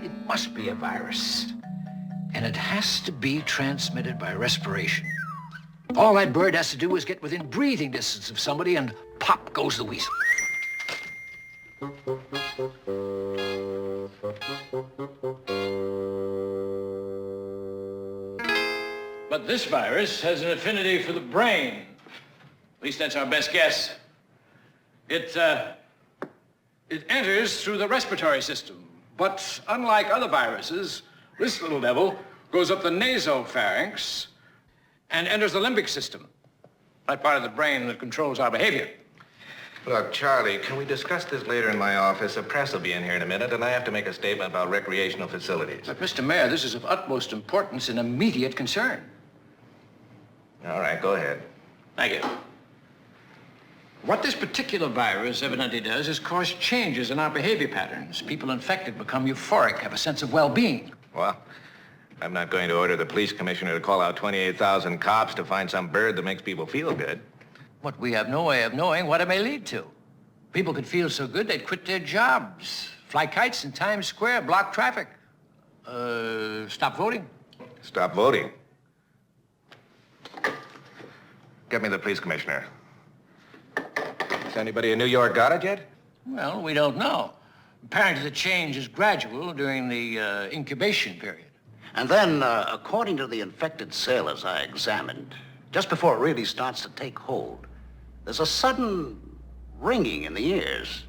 It must be a virus, and it has to be transmitted by respiration. All that bird has to do is get within breathing distance of somebody, and pop goes the weasel. But this virus has an affinity for the brain. At least that's our best guess. It enters through the respiratory system. But unlike other viruses, this little devil goes up the nasopharynx and enters the limbic system, that part of the brain that controls our behavior. Look, Charlie, can we discuss this later in my office? The press will be in here in a minute, and I have to make a statement about recreational facilities. But, Mr. Mayor, this is of utmost importance and immediate concern. All right, go ahead. Thank you. What this particular virus evidently does is cause changes in our behavior patterns. People infected become euphoric, have a sense of well-being. Well, I'm not going to order the police commissioner to call out 28,000 cops to find some bird that makes people feel good. But we have no way of knowing what it may lead to. People could feel so good they'd quit their jobs, fly kites in Times Square, block traffic, stop voting. Stop voting? Get me the police commissioner. Has anybody in New York got it yet? Well, we don't know. Apparently the change is gradual during the incubation period. And then, according to the infected sailors I examined, just before it really starts to take hold, there's a sudden ringing in the ears,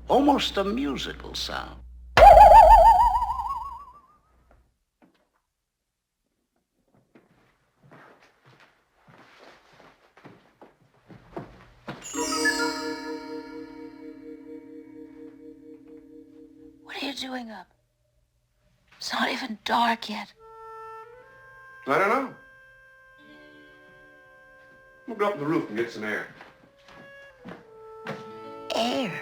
almost a musical sound. What are you doing up? It's not even dark yet. I don't know. We'll go up on the roof and get some air. Air.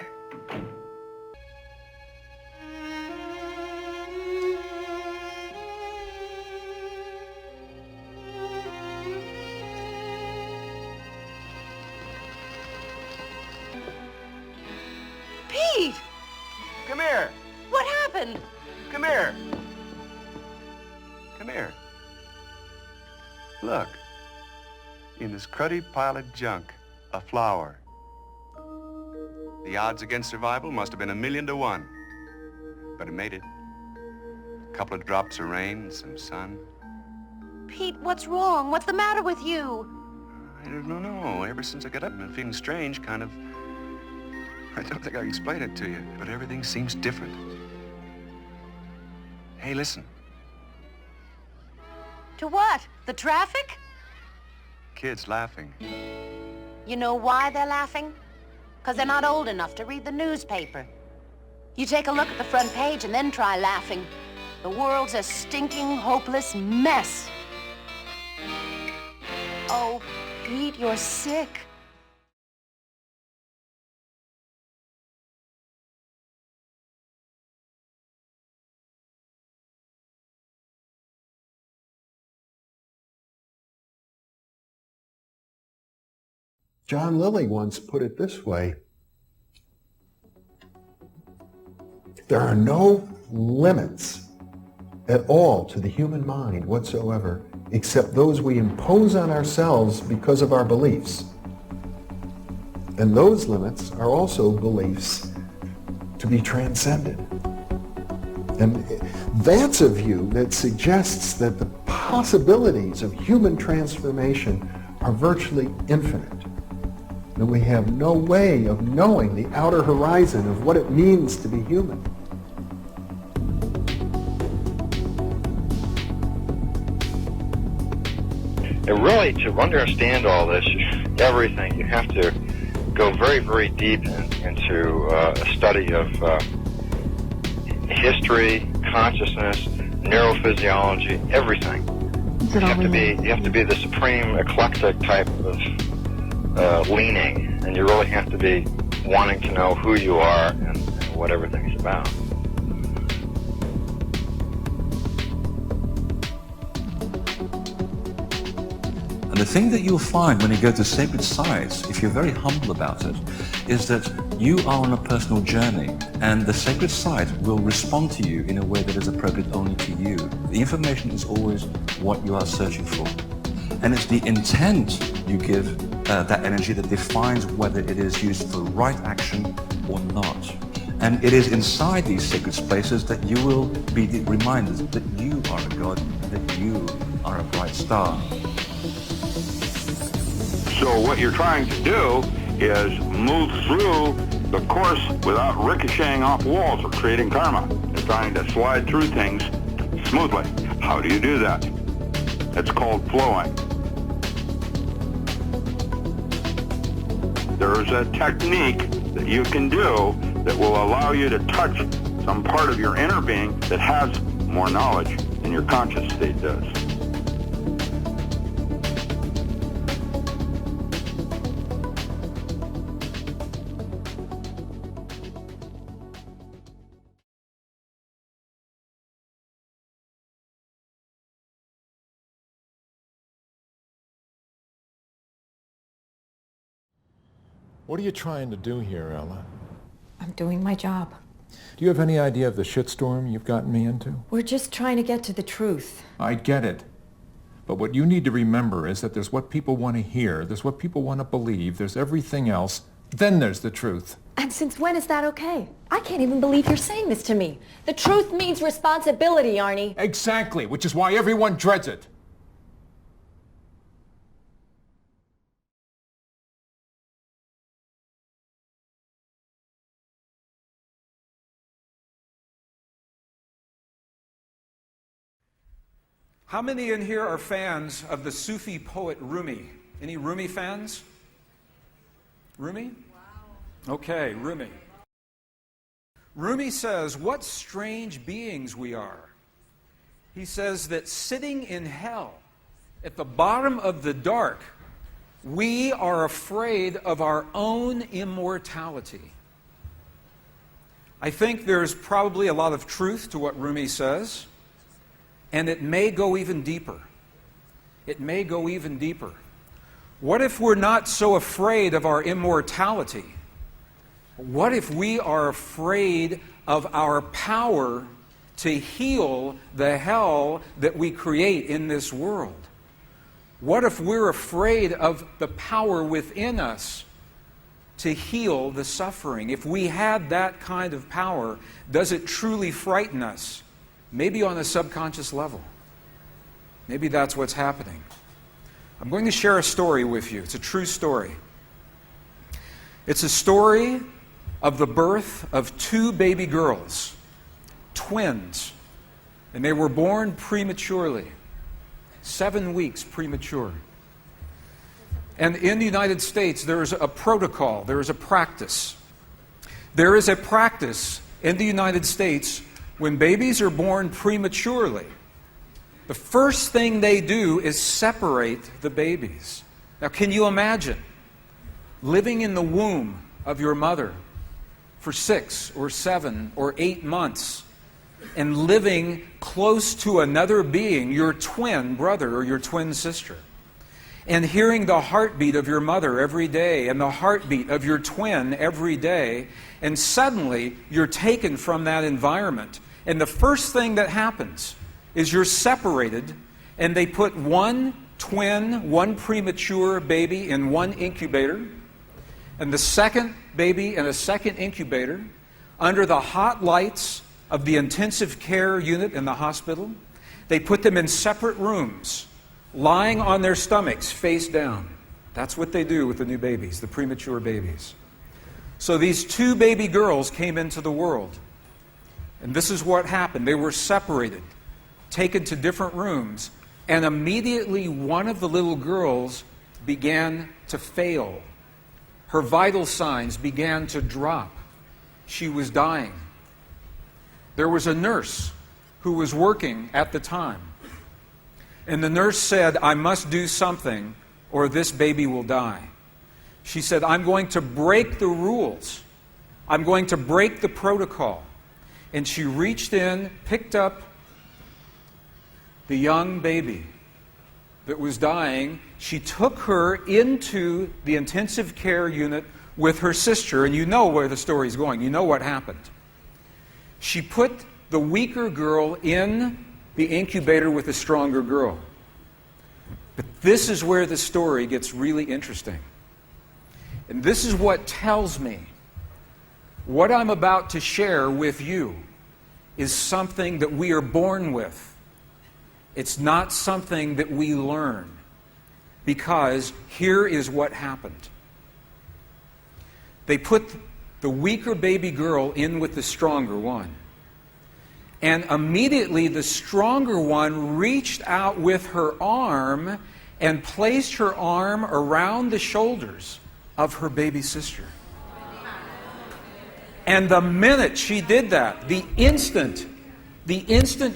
Pete! Come here. What happened? Come here. Come here. Look. In this cruddy pile of junk, a flower. The odds against survival must have been 1,000,000 to 1. But it made it. A couple of drops of rain and some sun. Pete, what's wrong? What's the matter with you? I don't know. Ever since I got up, I've been feeling strange, kind of. I don't think I can explain it to you, but everything seems different. Hey, listen. To what? The traffic? Kids laughing. You know why they're laughing? Because they're not old enough to read the newspaper. You take a look at the front page and then try laughing. The world's a stinking, hopeless mess. Oh, Pete, you're sick. John Lilly once put it this way: there are no limits at all to the human mind whatsoever, except those we impose on ourselves because of our beliefs. And those limits are also beliefs to be transcended. And that's a view that suggests that the possibilities of human transformation are virtually infinite. And we have no way of knowing the outer horizon of what it means to be human. And really, to understand all this, everything, you have to go very, very deep into a study of history, consciousness, neurophysiology, everything. You have to be the supreme eclectic type of leaning, and you really have to be wanting to know who you are and what everything's about. And the thing that you'll find when you go to sacred sites, if you're very humble about it, is that you are on a personal journey, and the sacred site will respond to you in a way that is appropriate only to you. The information is always what you are searching for. And it's the intent you give that energy that defines whether it is used for right action or not. And it is inside these sacred spaces that you will be reminded that you are a god, that you are a bright star. So what you're trying to do is move through the course without ricocheting off walls or creating karma. You're trying to slide through things smoothly. How do you do that? It's called flowing. There's a technique that you can do that will allow you to touch some part of your inner being that has more knowledge than your conscious state does. What are you trying to do here, Ella? I'm doing my job. Do you have any idea of the shitstorm you've gotten me into? We're just trying to get to the truth. I get it. But what you need to remember is that there's what people want to hear, there's what people want to believe, there's everything else, then there's the truth. And since when is that okay? I can't even believe you're saying this to me. The truth means responsibility, Arnie. Exactly, which is why everyone dreads it. How many in here are fans of the Sufi poet Rumi? Any Rumi fans? Rumi? Wow. Okay, Rumi. Rumi says, what strange beings we are. He says that sitting in hell, at the bottom of the dark, we are afraid of our own immortality. I think there's probably a lot of truth to what Rumi says. And it may go even deeper. It may go even deeper. What if we're not so afraid of our immortality? What if we are afraid of our power to heal the hell that we create in this world? What if we're afraid of the power within us to heal the suffering? If we had that kind of power, does it truly frighten us? Maybe on a subconscious level. Maybe that's what's happening. I'm going to share a story with you. It's a true story. It's a story of the birth of two baby girls, twins, and they were born prematurely, 7 weeks premature. And in the United States, there is a protocol, there is a practice. There is a practice in the United States when babies are born prematurely. The first thing they do is separate the babies. Now, can you imagine living in the womb of your mother for 6 or 7 or 8 months and living close to another being, your twin brother or your twin sister, and hearing the heartbeat of your mother every day and the heartbeat of your twin every day, and suddenly you're taken from that environment. And the first thing that happens is you're separated, and they put one twin, one premature baby in one incubator, and the second baby in a second incubator under the hot lights of the intensive care unit in the hospital. They put them in separate rooms, lying on their stomachs, face down. That's what they do with the new babies, the premature babies. So these two baby girls came into the world. And this is what happened. They were separated, taken to different rooms, and immediately one of the little girls began to fail. Her vital signs began to drop. She was dying. There was a nurse who was working at the time. And the nurse said, I must do something or this baby will die. She said, I'm going to break the rules I'm going to break the protocol. And she reached in, picked up the young baby that was dying. She took her into the intensive care unit with her sister, and you know where the story's going. You know what happened. She put the weaker girl in the incubator with the stronger girl. But this is where the story gets really interesting. And this is what tells me what I'm about to share with you is something that we are born with. It's not something that we learn. Because here is what happened. They put the weaker baby girl in with the stronger one. And immediately the stronger one reached out with her arm and placed her arm around the shoulders of her baby sister. And the minute she did that, the instant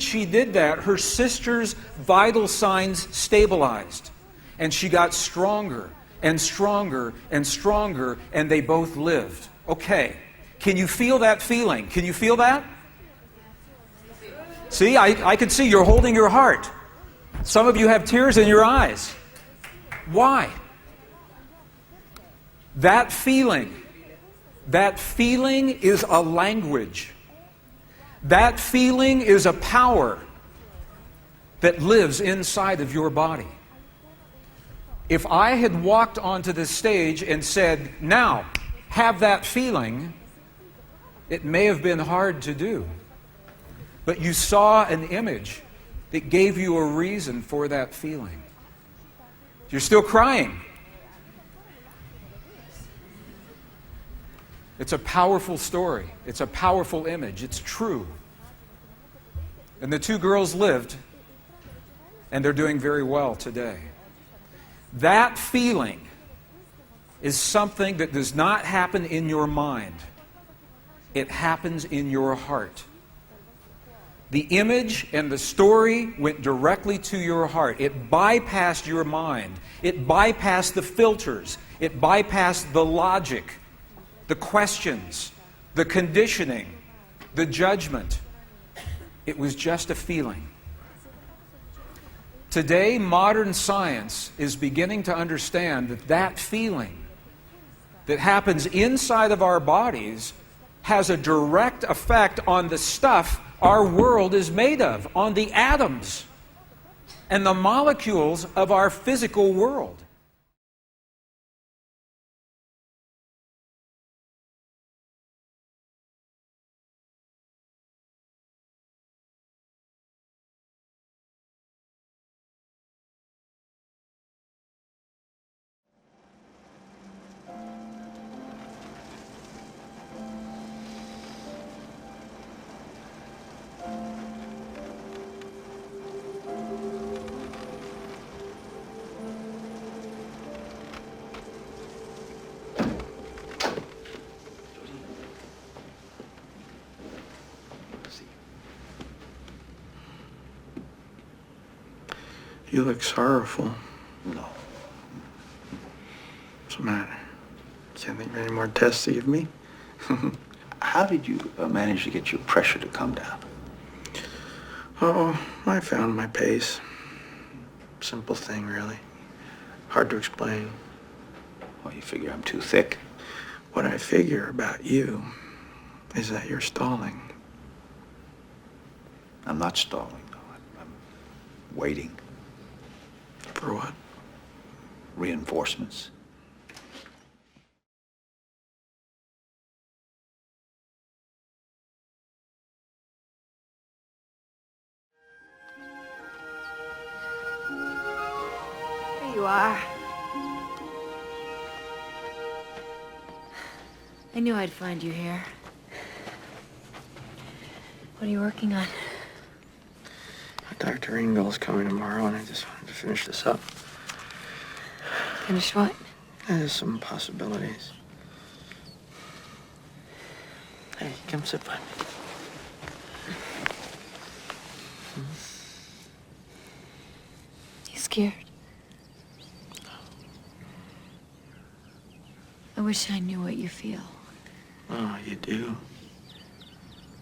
she did that, her sister's vital signs stabilized. And she got stronger and stronger and stronger, and they both lived. Okay, can you feel that feeling? Can you feel that? See, I can see you're holding your heart. Some of you have tears in your eyes. Why? That feeling is a language. That feeling is a power that lives inside of your body. If I had walked onto this stage and said, now, have that feeling, it may have been hard to do. But you saw an image that gave you a reason for that feeling. You're still crying. It's a powerful story. It's a powerful image. It's true. And the two girls lived, and they're doing very well today. That feeling is something that does not happen in your mind. It happens in your heart. The image and the story went directly to your heart. It bypassed your mind. It bypassed the filters. It bypassed the logic, the questions, the conditioning, the judgment. It was just a feeling. Today, modern science is beginning to understand that that feeling that happens inside of our bodies has a direct effect on the stuff our world is made of, on the atoms and the molecules of our physical world. You look sorrowful. No. What's the matter? Can't think of any more tests to give me? How did you manage to get your pressure to come down? Oh, I found my pace. Simple thing, really. Hard to explain. Well, you figure I'm too thick? What I figure about you is that you're stalling. I'm not stalling, though. I'm waiting. For what? Reinforcements. There you are. I knew I'd find you here. What are you working on? Dr. Ingall's coming tomorrow, and I just wanted to finish this up. Finish what? There's some possibilities. Hey, come sit by me. You scared? I wish I knew what you feel. Oh, you do?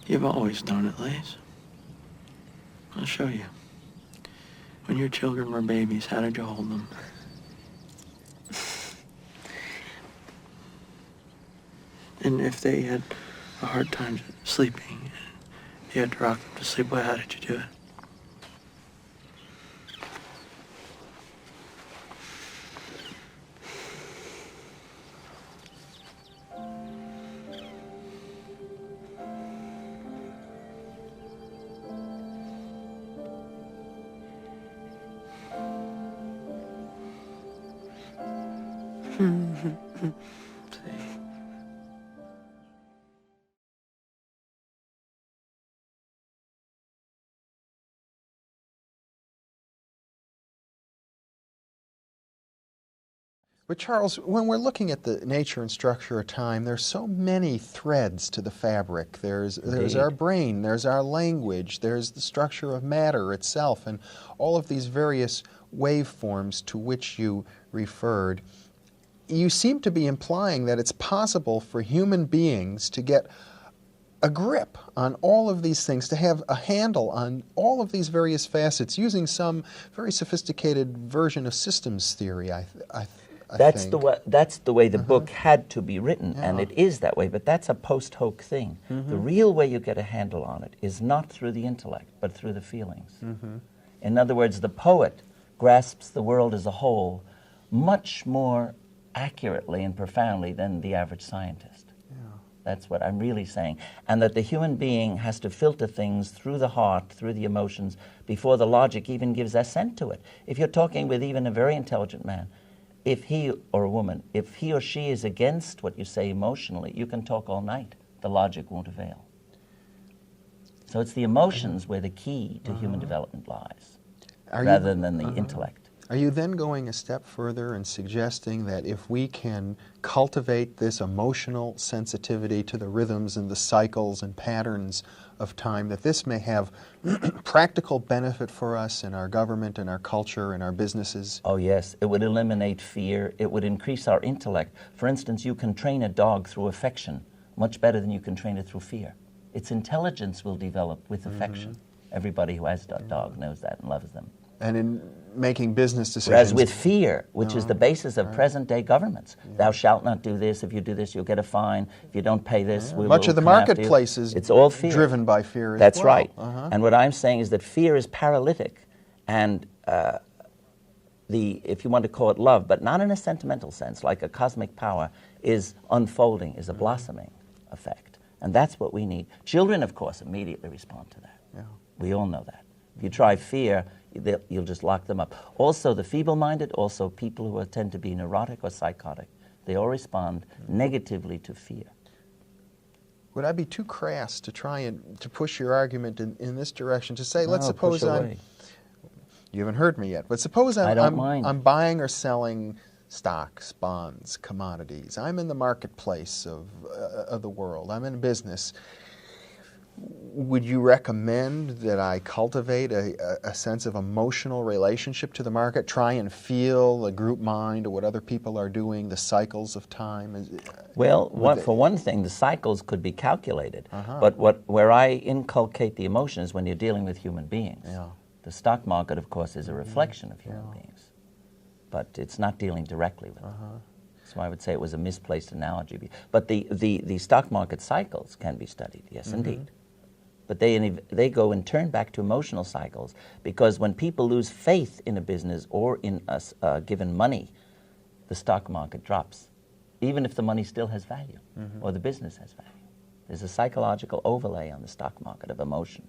You've always known it, Lace. I'll show you. When your children were babies, how did you hold them? And if they had a hard time sleeping, you had to rock them to sleep, well, how did you do it? But Charles, when we're looking at the nature and structure of time, there's so many threads to the fabric. There's our brain, there's our language, there's the structure of matter itself, and all of these various waveforms to which you referred. You seem to be implying that it's possible for human beings to get a grip on all of these things, to have a handle on all of these various facets using some very sophisticated version of systems theory, I That's think. the way the book had to be written, and it is that way, but that's a post hoc thing. The real way you get a handle on it is not through the intellect, but through the feelings. In other words, the poet grasps the world as a whole much more accurately and profoundly than the average scientist. That's what I'm really saying. And that the human being has to filter things through the heart, through the emotions, before the logic even gives assent to it. If you're talking with even a very intelligent man, if he or a woman, if he or she is against what you say emotionally, you can talk all night. The logic won't avail. So it's the emotions where the key to human development lies, rather than the intellect. Are you then going a step further and suggesting that if we can cultivate this emotional sensitivity to the rhythms and the cycles and patterns of time, that this may have practical benefit for us in our government, in our culture, in our businesses? Oh yes, it would eliminate fear, it would increase our intellect. For instance, you can train a dog through affection much better than you can train it through fear. Its intelligence will develop with affection. Everybody who has a dog knows that and loves them. And in making business decisions. Whereas with fear, which is the basis of present-day governments, thou shalt not do this. If you do this, you'll get a fine. If you don't pay this, we will much of the come after you. marketplace is it's all fear. Driven by fear as That's well. right. And what I'm saying is that fear is paralytic, and if you want to call it love, but not in a sentimental sense, like a cosmic power, is unfolding, is a blossoming effect. And that's what we need. Children, of course, immediately respond to that. We all know that. If you try fear, you'll just lock them up. Also, the feeble-minded, also people who tend to be neurotic or psychotic, they all respond negatively to fear. Would I be too crass to try and to push your argument in this direction, to say, let's No, suppose push away. you haven't heard me yet, but suppose I'm buying or selling stocks, bonds, commodities. I'm in the marketplace of the world. I'm in business. Would you recommend that I cultivate a sense of emotional relationship to the market, try and feel the group mind or what other people are doing, the cycles of time? Well, for one thing, the cycles could be calculated, but where I inculcate the emotion is when you're dealing with human beings. The stock market, of course, is a reflection of human beings, but it's not dealing directly with them. So I would say it was a misplaced analogy. But the stock market cycles can be studied, yes, indeed. But they go and turn back to emotional cycles, because when people lose faith in a business or in a given money, the stock market drops, even if the money still has value or the business has value. There's a psychological overlay on the stock market of emotion.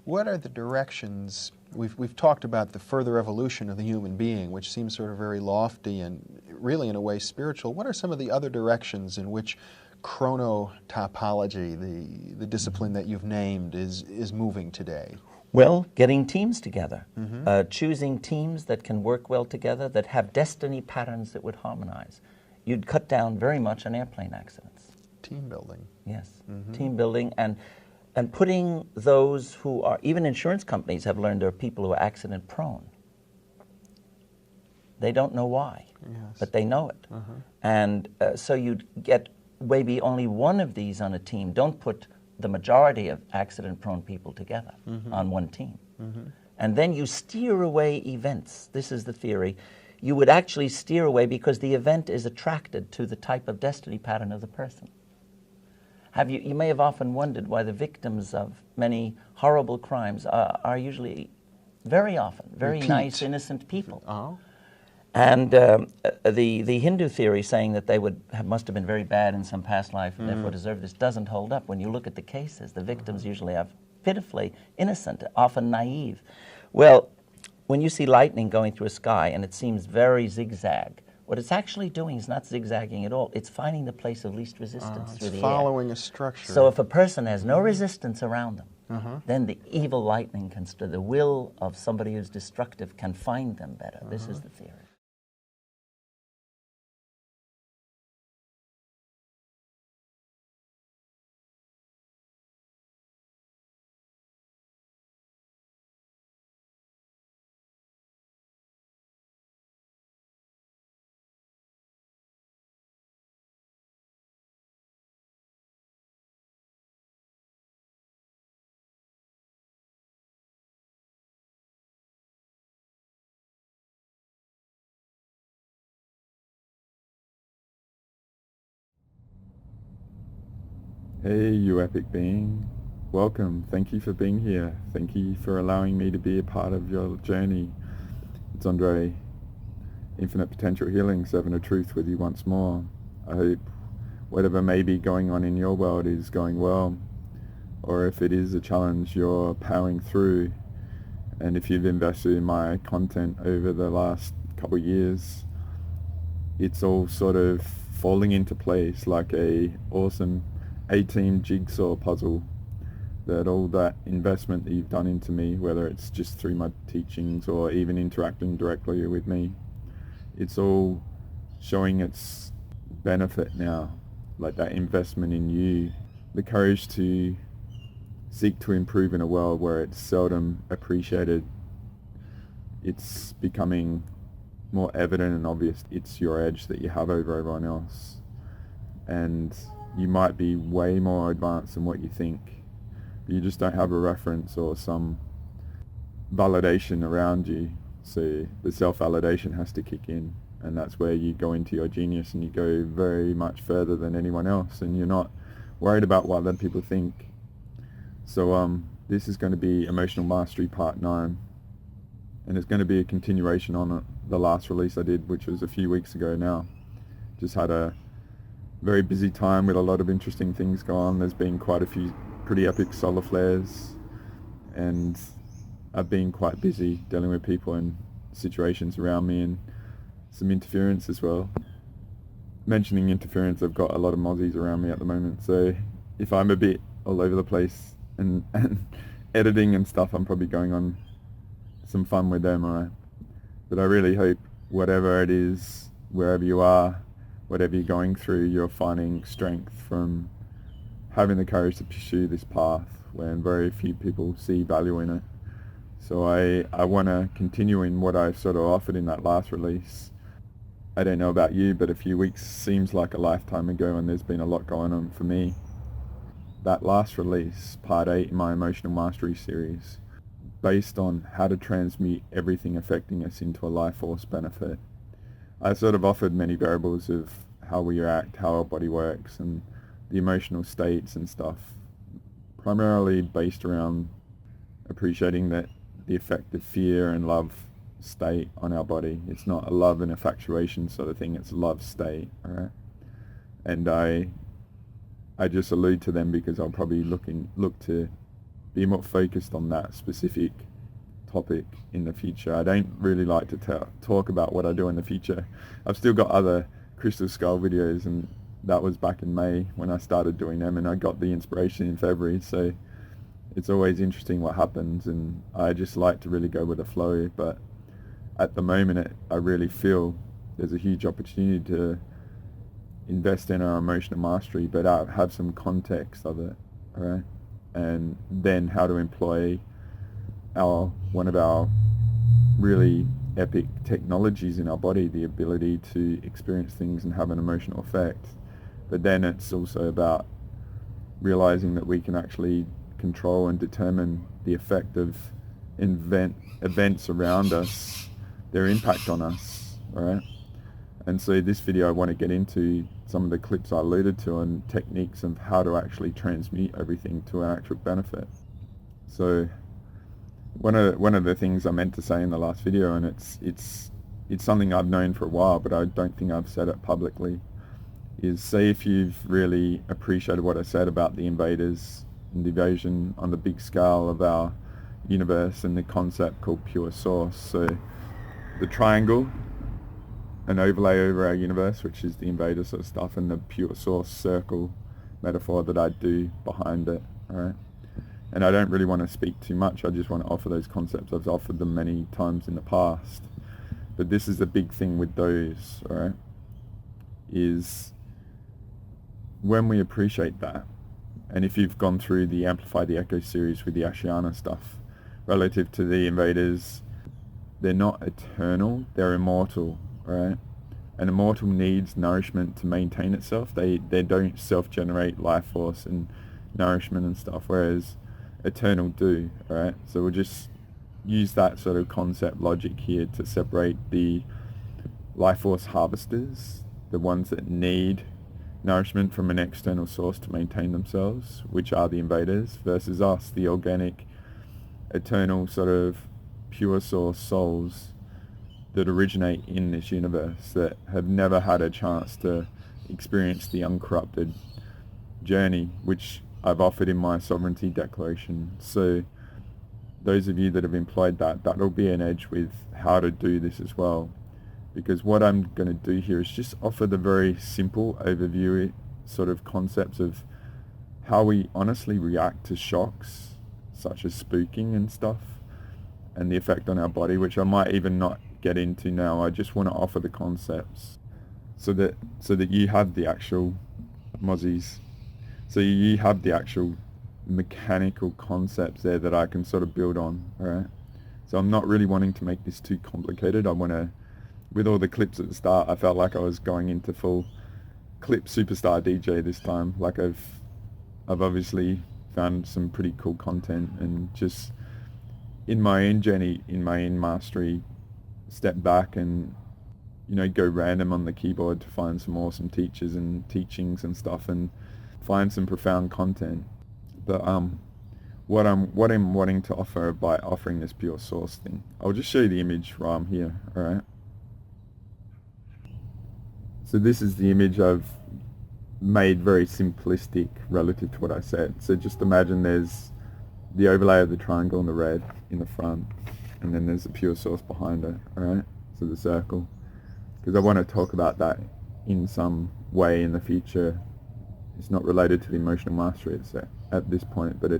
What are the directions? We've talked about the further evolution of the human being, which seems sort of very lofty and really in a way spiritual. What are some of the other directions in which chronotopology, the discipline that you've named, is moving today? Well, getting teams together, choosing teams that can work well together, that have destiny patterns that would harmonize. You'd cut down very much on airplane accidents. Team building. Yes, team building, and putting those who are, even insurance companies have learned there are people who are accident prone. They don't know why, but they know it. And so you'd get maybe only one of these on a team. Don't put the majority of accident-prone people together on one team. And then you steer away events. This is the theory. You would actually steer away because the event is attracted to the type of destiny pattern of the person. You may have often wondered why the victims of many horrible crimes are usually, very often, very nice, innocent people. And the Hindu theory saying that they must have been very bad in some past life and therefore deserve this doesn't hold up. When you look at the cases, the victims usually are pitifully innocent, often naive. Well, when you see lightning going through a sky and it seems very zigzag, what it's actually doing is not zigzagging at all. It's finding the place of least resistance through the air. It's following a structure. So if a person has no resistance around them, then the evil lightning the will of somebody who's destructive can find them better. This is the theory. Hey, you epic being. Welcome. Thank you for being here. Thank you for allowing me to be a part of your journey. It's Andre, Infinite Potential Healing, Servant of Truth with you once more. I hope whatever may be going on in your world is going well, or if it is a challenge, you're powering through. And if you've invested in my content over the last couple of years, it's all sort of falling into place like a awesome A-team jigsaw puzzle, that all that investment that you've done into me, whether it's just through my teachings or even interacting directly with me, it's all showing its benefit now, like that investment in you, the courage to seek to improve in a world where it's seldom appreciated. It's becoming more evident and obvious. It's your edge that you have over everyone else. And you might be way more advanced than what you think, but you just don't have a reference or some validation around you. So the self-validation has to kick in, and that's where you go into your genius and you go very much further than anyone else, and you're not worried about what other people think. So this is going to be Emotional Mastery Part 9, and it's going to be a continuation on the last release I did, which was a few weeks ago now. Just had a very busy time with a lot of interesting things go on. There's been quite a few pretty epic solar flares, and I've been quite busy dealing with people and situations around me, and some interference as well. Mentioning interference, I've got a lot of mozzies around me at the moment, so if I'm a bit all over the place and editing and stuff, I'm probably going on some fun with them, alright? But I really hope whatever it is, wherever you are, whatever you're going through, you're finding strength from having the courage to pursue this path when very few people see value in it. So I want to continue in what I sort of offered in that last release. I don't know about you, but a few weeks seems like a lifetime ago, and there's been a lot going on for me. That last release, Part 8 in my Emotional Mastery series, based on how to transmute everything affecting us into a life force benefit. I sort of offered many variables of how we react, how our body works, and the emotional states and stuff, primarily based around appreciating that the effect of fear and love state on our body. It's not a love and infatuation sort of thing, it's a love state, alright? And I just allude to them because I'll probably look to be more focused on that specific topic in the future. I don't really like to talk about what I do in the future. I've still got other Crystal Skull videos, and that was back in May when I started doing them, and I got the inspiration in February, so it's always interesting what happens, and I just like to really go with the flow. But at the moment I really feel there's a huge opportunity to invest in our emotional mastery, but have some context of it, alright? And then how to employ one of our really epic technologies in our body, the ability to experience things and have an emotional effect, But then it's also about realizing that we can actually control and determine the effect of events around us, their impact on us, right? And so this video I want to get into some of the clips I alluded to and techniques of how to actually transmute everything to an actual benefit. So one of the things I meant to say in the last video, and it's something I've known for a while, but I don't think I've said it publicly, is say if you've really appreciated what I said about the invaders and the invasion on the big scale of our universe and the concept called pure source. So the triangle, an overlay over our universe, which is the invader sort of stuff, and the pure source circle metaphor that I do behind it, alright? And I don't really want to speak too much, I just want to offer those concepts. I've offered them many times in the past. But this is the big thing with those, alright, is when we appreciate that, and if you've gone through the Amplify the Echo series with the Ashiana stuff, relative to the invaders, they're not eternal, they're immortal, right? And immortal needs nourishment to maintain itself. They don't self-generate life force and nourishment and stuff, whereas eternal do, right? So we'll just use that sort of concept logic here to separate the life force harvesters, the ones that need nourishment from an external source to maintain themselves, which are the invaders, versus us, the organic, eternal sort of pure source souls that originate in this universe, that have never had a chance to experience the uncorrupted journey, which I've offered in my sovereignty declaration. So those of you that have employed that'll be an edge with how to do this as well. Because what I'm going to do here is just offer the very simple overview sort of concepts of how we honestly react to shocks, such as spooking and stuff, and the effect on our body, which I might even not get into now. I just want to offer the concepts so that you have the actual mozzies. So you have the actual mechanical concepts there that I can sort of build on, alright? So I'm not really wanting to make this too complicated. I want to, with all the clips at the start, I felt like I was going into full clip superstar DJ this time. Like I've obviously found some pretty cool content, and just in my own journey, in my own mastery, step back and, you know, go random on the keyboard to find some awesome teachers and teachings and stuff, and find some profound content. But what I'm wanting to offer by offering this pure source thing, I'll just show you the image while I'm here, alright? So this is the image I've made very simplistic relative to what I said. So just imagine there's the overlay of the triangle in the red in the front, and then there's the pure source behind it, alright? So the circle. Because I want to talk about that in some way in the future. It's not related to the emotional mastery at this point, but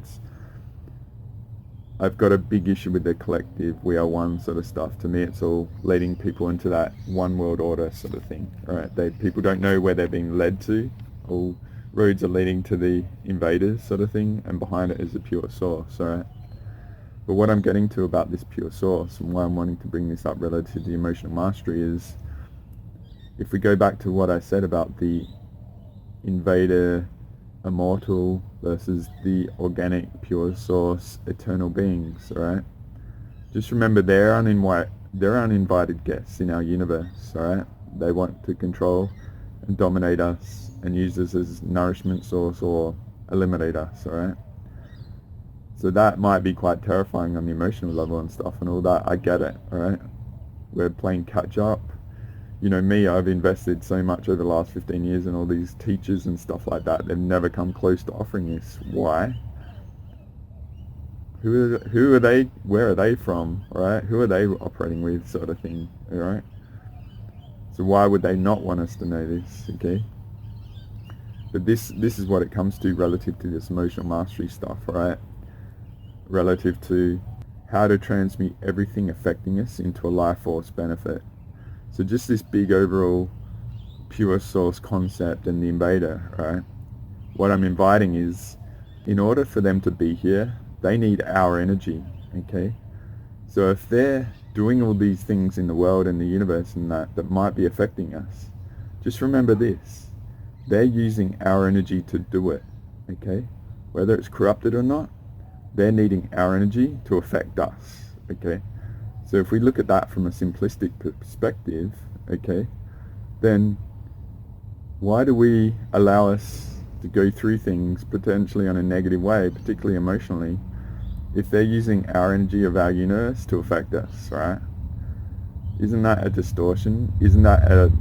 I've got a big issue with the collective, we are one sort of stuff. To me, it's all leading people into that one world order sort of thing, alright? People don't know where they're being led to. All roads are leading to the invaders sort of thing, and behind it is the pure source, alright? But what I'm getting to about this pure source, and why I'm wanting to bring this up relative to the emotional mastery, is if we go back to what I said about the invader immortal versus the organic pure source eternal beings, alright? Just remember they're uninvited guests in our universe, alright? They want to control and dominate us and use us as nourishment source or eliminate us, alright? So that might be quite terrifying on the emotional level and stuff and all that. I get it, alright? We're playing catch up. You know me, I've invested so much over the last 15 years in all these teachers and stuff like that. They've never come close to offering this. Why? Who are they? Where are they from? Alright? Who are they operating with, sort of thing? Alright? So why would they not want us to know this? Okay? But this is what it comes to relative to this emotional mastery stuff, right? Relative to how to transmute everything affecting us into a life force benefit. So just this big overall pure source concept and the invader, right? What I'm inviting is, in order for them to be here, they need our energy, okay? So if they're doing all these things in the world and the universe and that might be affecting us, just remember this. they're using our energy to do it, okay? Whether it's corrupted or not, they're needing our energy to affect us, okay? So if we look at that from a simplistic perspective, okay, then why do we allow us to go through things potentially in a negative way, particularly emotionally, if they're using our energy of our universe to affect us, right? Isn't that a distortion? Isn't that a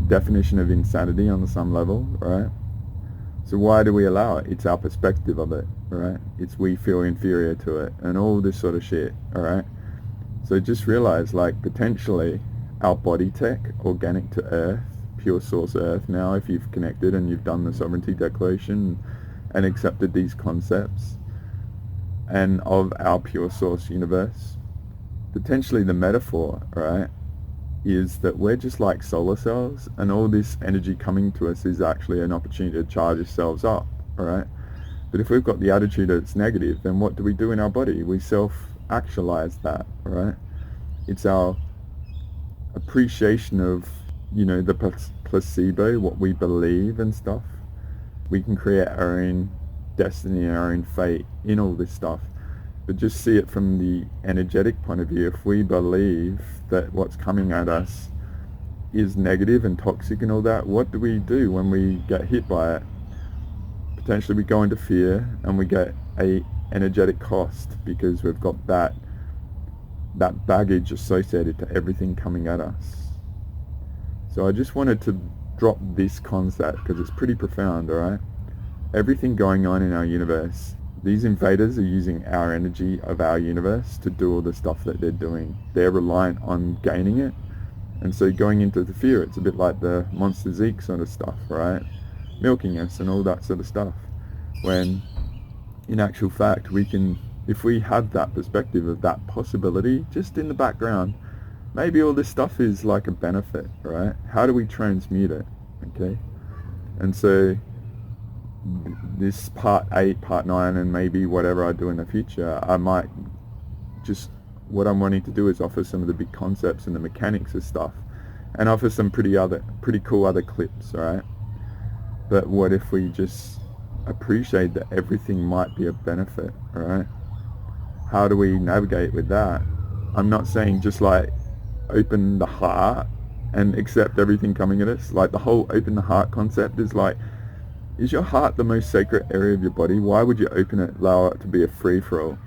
definition of insanity on some level, right? So why do we allow it? It's our perspective of it, right? It's we feel inferior to it and all this sort of shit, all right? So just realize, like, potentially our body tech, organic to earth, pure source earth now, if you've connected and you've done the sovereignty declaration and accepted these concepts and of our pure source universe, potentially the metaphor, right, is that we're just like solar cells, and all this energy coming to us is actually an opportunity to charge ourselves up, all right? But if we've got the attitude that it's negative, then what do we do in our body? We self-actualize that, all right? It's our appreciation of, you know, the placebo, what we believe and stuff. We can create our own destiny, our own fate in all this stuff. But just see it from the energetic point of view. If we believe that what's coming at us is negative and toxic and all that, what do we do when we get hit by it? Potentially we go into fear and we get a energetic cost because we've got that baggage associated to everything coming at us. So I just wanted to drop this concept because it's pretty profound, alright? Everything going on in our universe, these invaders are using our energy of our universe to do all the stuff that they're doing. They're reliant on gaining it. And so going into the fear, it's a bit like the Monster Zeke sort of stuff, right? Milking us and all that sort of stuff. When in actual fact, we can, if we have that perspective of that possibility just in the background, maybe all this stuff is like a benefit, right? How do we transmute it, okay? And so this part 8, part 9, and maybe whatever I do in the future, I might just, what I'm wanting to do is offer some of the big concepts and the mechanics of stuff and offer some pretty cool other clips, right? But what if we just appreciate that everything might be a benefit, right? How do we navigate with that? I'm not saying just like open the heart and accept everything coming at us. Like the whole open the heart concept is like, is your heart the most sacred area of your body? Why would you open it, allow it to be a free-for-all?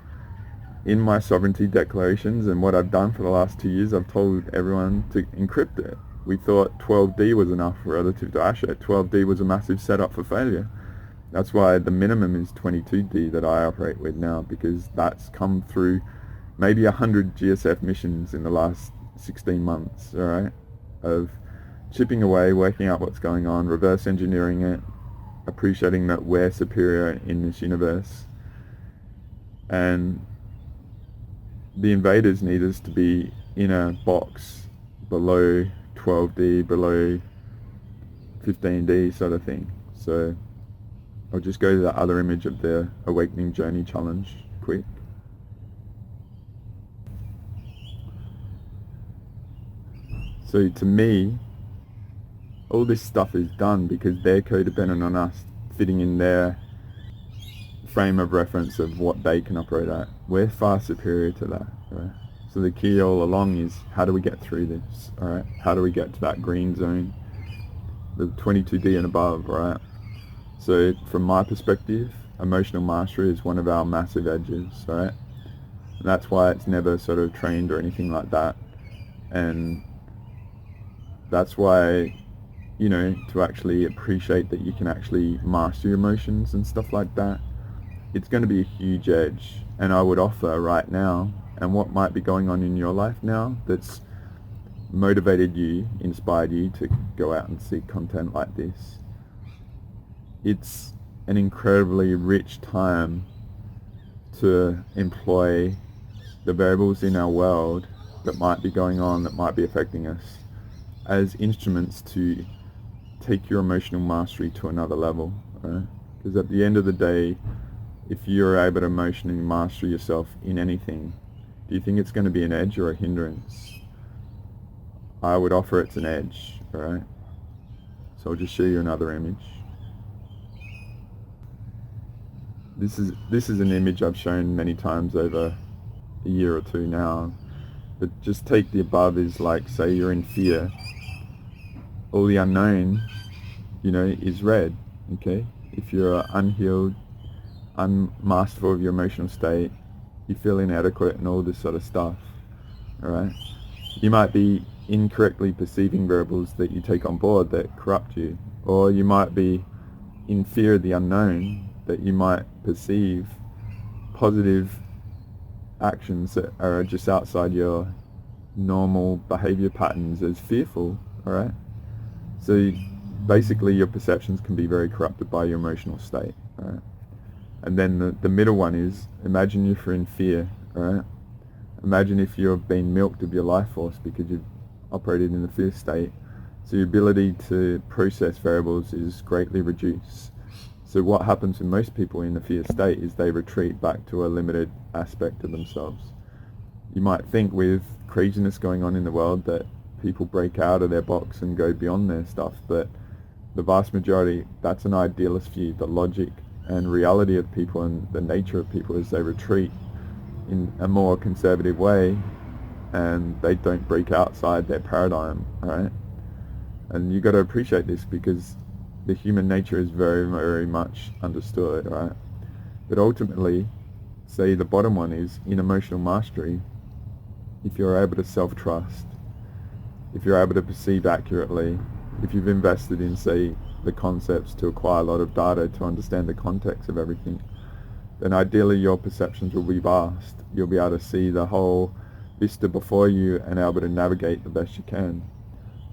In my sovereignty declarations and what I've done for the last 2 years, I've told everyone to encrypt it. We thought 12D was enough relative to Asher. 12D was a massive setup for failure. That's why the minimum is 22D that I operate with now, because that's come through maybe 100 GSF missions in the last 16 months, all right, of chipping away, working out what's going on, reverse engineering it, appreciating that we're superior in this universe. And the invaders need us to be in a box below 12D, below 15D sort of thing. So I'll just go to the other image of the Awakening Journey Challenge quick. So to me, all this stuff is done because they're codependent on us fitting in their frame of reference of what they can operate at. We're far superior to that, right? So the key all along is, how do we get through this, all right? How do we get to that green zone, the 22D and above, right? So from my perspective, emotional mastery is one of our massive edges, right? And that's why it's never sort of trained or anything like that. And that's why, you know, to actually appreciate that you can actually master your emotions and stuff like that, it's going to be a huge edge. And I would offer right now, and what might be going on in your life now that's motivated you, inspired you to go out and seek content like this, it's an incredibly rich time to employ the variables in our world that might be going on, that might be affecting us, as instruments to take your emotional mastery to another level, right? Because at the end of the day, if you're able to emotionally master yourself in anything, do you think it's going to be an edge or a hindrance? I would offer it's an edge, right? So I'll just show you another image. This is an image I've shown many times over a year or two now. But just take the above is like, say you're in fear. All the unknown, is red, okay? If you're unhealed, unmasterful of your emotional state, you feel inadequate and all this sort of stuff, all right? You might be incorrectly perceiving variables that you take on board that corrupt you, or you might be in fear of the unknown, that you might perceive positive actions that are just outside your normal behavior patterns as fearful, all right? So basically your perceptions can be very corrupted by your emotional state, all right? And then the middle one is, imagine if you're in fear, all right? Imagine if you've been milked of your life force because you've operated in the fear state. So your ability to process variables is greatly reduced. So what happens with most people in the fear state is they retreat back to a limited aspect of themselves. You might think with craziness going on in the world that people break out of their box and go beyond their stuff, but the vast majority, that's an idealist view. The logic and reality of people and the nature of people is they retreat in a more conservative way and they don't break outside their paradigm, right? And you got to appreciate this because the human nature is very, very much understood, right? But ultimately, say the bottom one is in emotional mastery, if you're able to self-trust, if you're able to perceive accurately, if you've invested in, say, the concepts to acquire a lot of data to understand the context of everything, then ideally your perceptions will be vast. You'll be able to see the whole vista before you and able to navigate the best you can.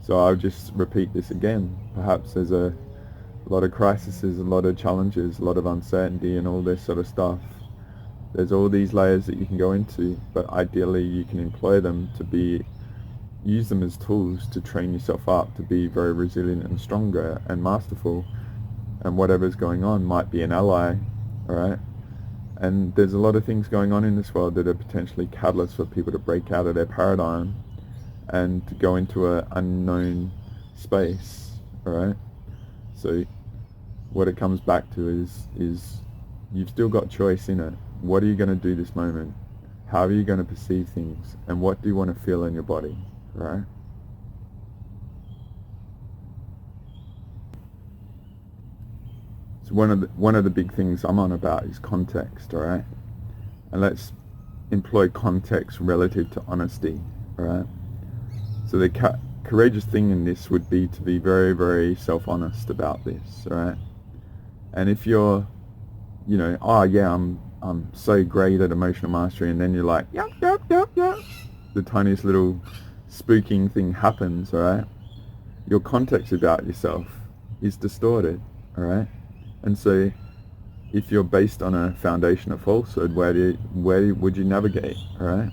So I'll just repeat this again. Perhaps there's a lot of crises, a lot of challenges, a lot of uncertainty and all this sort of stuff. There's all these layers that you can go into, but ideally you can employ them to use them as tools to train yourself up to be very resilient and stronger and masterful, and whatever's going on might be an ally, all right? And there's a lot of things going on in this world that are potentially catalysts for people to break out of their paradigm and to go into an unknown space, all right? So what it comes back to is you've still got choice in it. What are you going to do this moment? How are you going to perceive things? And what do you want to feel in your body, right? So one of the big things I'm on about is context, all right? And let's employ context relative to honesty, all right? So the courageous thing in this would be to be very, very self-honest about this, all right? And if you're, oh yeah, I'm so great at emotional mastery, and then you're like, yep, the tiniest little spooking thing happens, all right? Your context about yourself is distorted, all right? And so if you're based on a foundation of falsehood, where would you navigate, all right?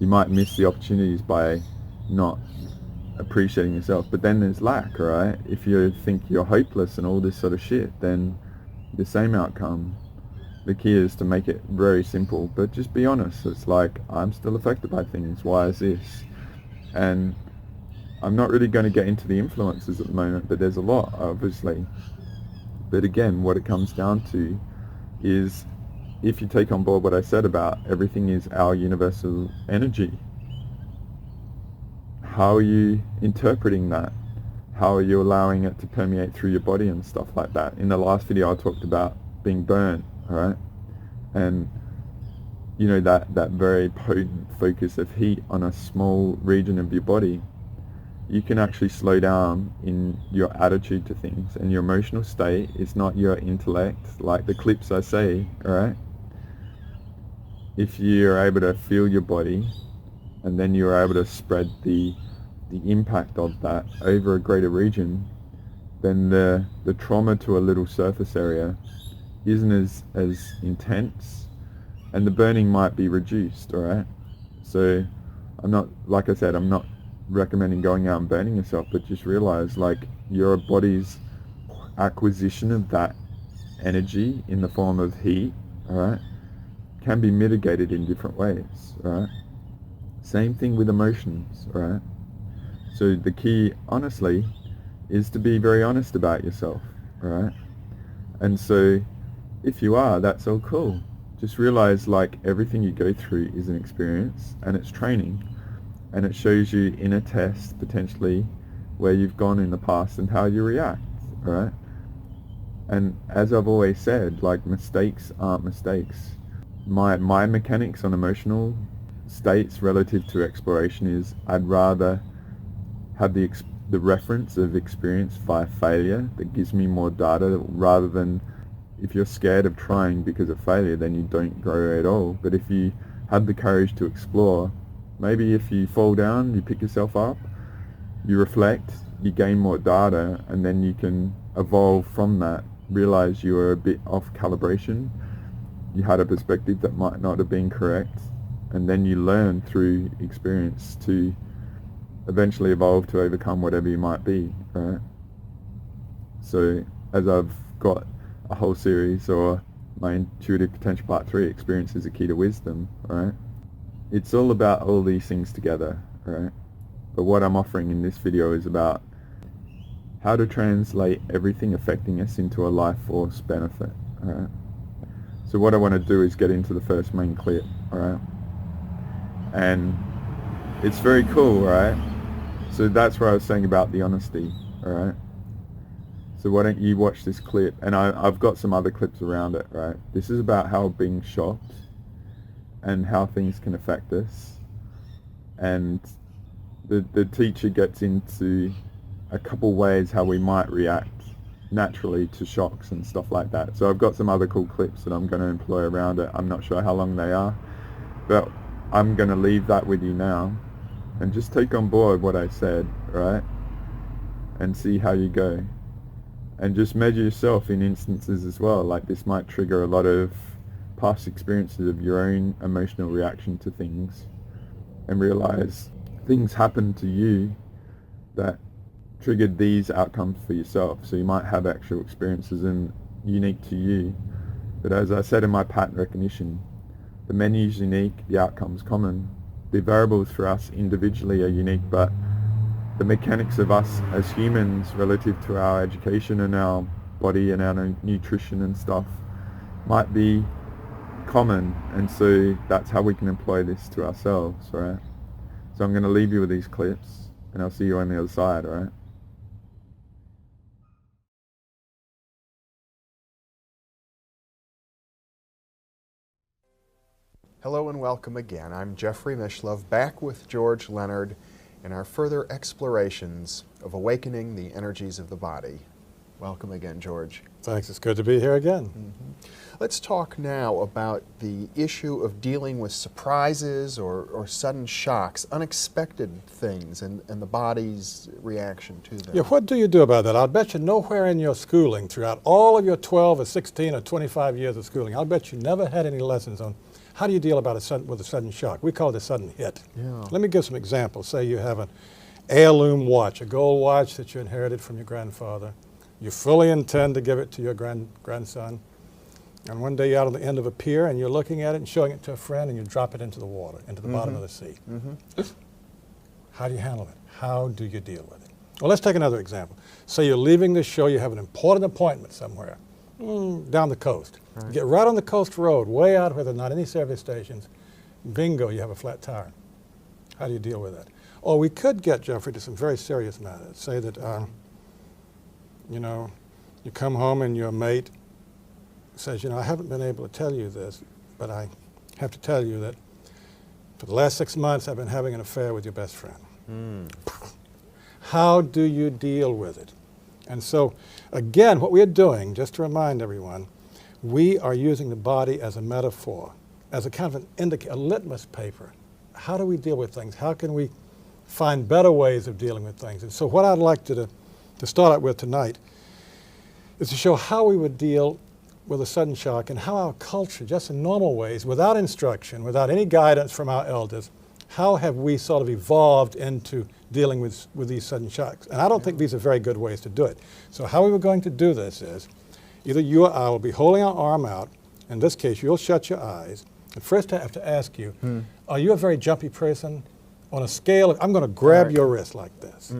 You might miss the opportunities by not appreciating yourself, but then there's lack, all right? If you think you're hopeless and all this sort of shit, then the same outcome. The key is to make it very simple, but just be honest. It's like, I'm still affected by things. Why is this? And I'm not really going to get into the influences at the moment, but there's a lot, obviously. But again, what it comes down to is, if you take on board what I said about everything is our universal energy, how are you interpreting that? How are you allowing it to permeate through your body and stuff like that? In the last video I talked about being burnt, all right? And that very potent focus of heat on a small region of your body, you can actually slow down in your attitude to things, and your emotional state is not your intellect, like the clips I say, all right? If you're able to feel your body, and then you're able to spread the impact of that over a greater region, then the trauma to a little surface area isn't as intense, and the burning might be reduced, all right? So I'm not, like I said, I'm not recommending going out and burning yourself, but just realize, like, your body's acquisition of that energy in the form of heat, all right, can be mitigated in different ways, all right? Same thing with emotions, all right? So the key, honestly, is to be very honest about yourself, all right? And so if you are, that's all cool. Just realize like everything you go through is an experience and it's training, and it shows you in a test potentially where you've gone in the past and how you react, right? And as I've always said, like mistakes aren't mistakes. My mechanics on emotional states relative to exploration is I'd rather have the reference of experience via failure that gives me more data, rather than if you're scared of trying because of failure, then you don't grow at all. But if you have the courage to explore, maybe if you fall down, you pick yourself up, you reflect, you gain more data, and then you can evolve from that, realize you were a bit off calibration, you had a perspective that might not have been correct, and then you learn through experience to eventually evolve to overcome whatever you might be, right? So as I've got a whole series, or my Intuitive Potential Part 3, experience is a key to wisdom, right? It's all about all these things together, right? But what I'm offering in this video is about how to translate everything affecting us into a life force benefit, alright? So what I want to do is get into the first main clip, alright? And it's very cool, right? So that's where I was saying about the honesty, alright? So why don't you watch this clip, and I've got some other clips around it, right? This is about how being shocked and how things can affect us. And the teacher gets into a couple ways how we might react naturally to shocks and stuff like that. So I've got some other cool clips that I'm going to employ around it. I'm not sure how long they are, but I'm going to leave that with you now and just take on board what I said, right? And see how you go. And just measure yourself in instances as well. Like this might trigger a lot of past experiences of your own emotional reaction to things, and realize things happen to you that triggered these outcomes for yourself. So you might have actual experiences and unique to you. But as I said in my pattern recognition, the menu is unique, the outcome's common. The variables for us individually are unique, but the mechanics of us as humans relative to our education and our body and our nutrition and stuff might be common, and so that's how we can employ this to ourselves, right? So I'm going to leave you with these clips, and I'll see you on the other side, all right? Hello and welcome again. I'm Jeffrey Mishlove, back with George Leonard in our further explorations of awakening the energies of the body. Welcome again, George. Thanks. It's good to be here again. Mm-hmm. Let's talk now about the issue of dealing with surprises or sudden shocks, unexpected things, and the body's reaction to them. Yeah, what do you do about that? I'll bet you nowhere in your schooling, throughout all of your 12 or 16 or 25 years of schooling, I'll bet you never had any lessons on how do you deal with a sudden shock. We call it a sudden hit. Yeah. Let me give some examples. Say you have an heirloom watch, a gold watch that you inherited from your grandfather. You fully intend to give it to your grandson. And one day you're out on the end of a pier and you're looking at it and showing it to a friend, and you drop it into the water, into the bottom of the sea. How do you handle it? How do you deal with it? Well, let's take another example. Say you're leaving the show, you have an important appointment somewhere, down the coast. Right. You get right on the coast road, way out where there are not any service stations. Bingo, you have a flat tire. How do you deal with that? Or we could get, Jeffrey, to some very serious matters. Say that, you know, you come home and your mate says, you know, I haven't been able to tell you this, but I have to tell you that for the last 6 months I've been having an affair with your best friend. How do you deal with it? And so, again, what we're doing, just to remind everyone, we are using the body as a metaphor, as a kind of a litmus paper. How do we deal with things? How can we find better ways of dealing with things? And so what I'd like to start out with tonight is to show how we would deal with a sudden shock, and how our culture, just in normal ways, without instruction, without any guidance from our elders, how have we sort of evolved into dealing with these sudden shocks? And I don't think these are very good ways to do it. So how we were going to do this is, either you or I will be holding our arm out. In this case, you'll shut your eyes. And first I have to ask you, are you a very jumpy person? On a scale of, I'm going to grab your wrist like this.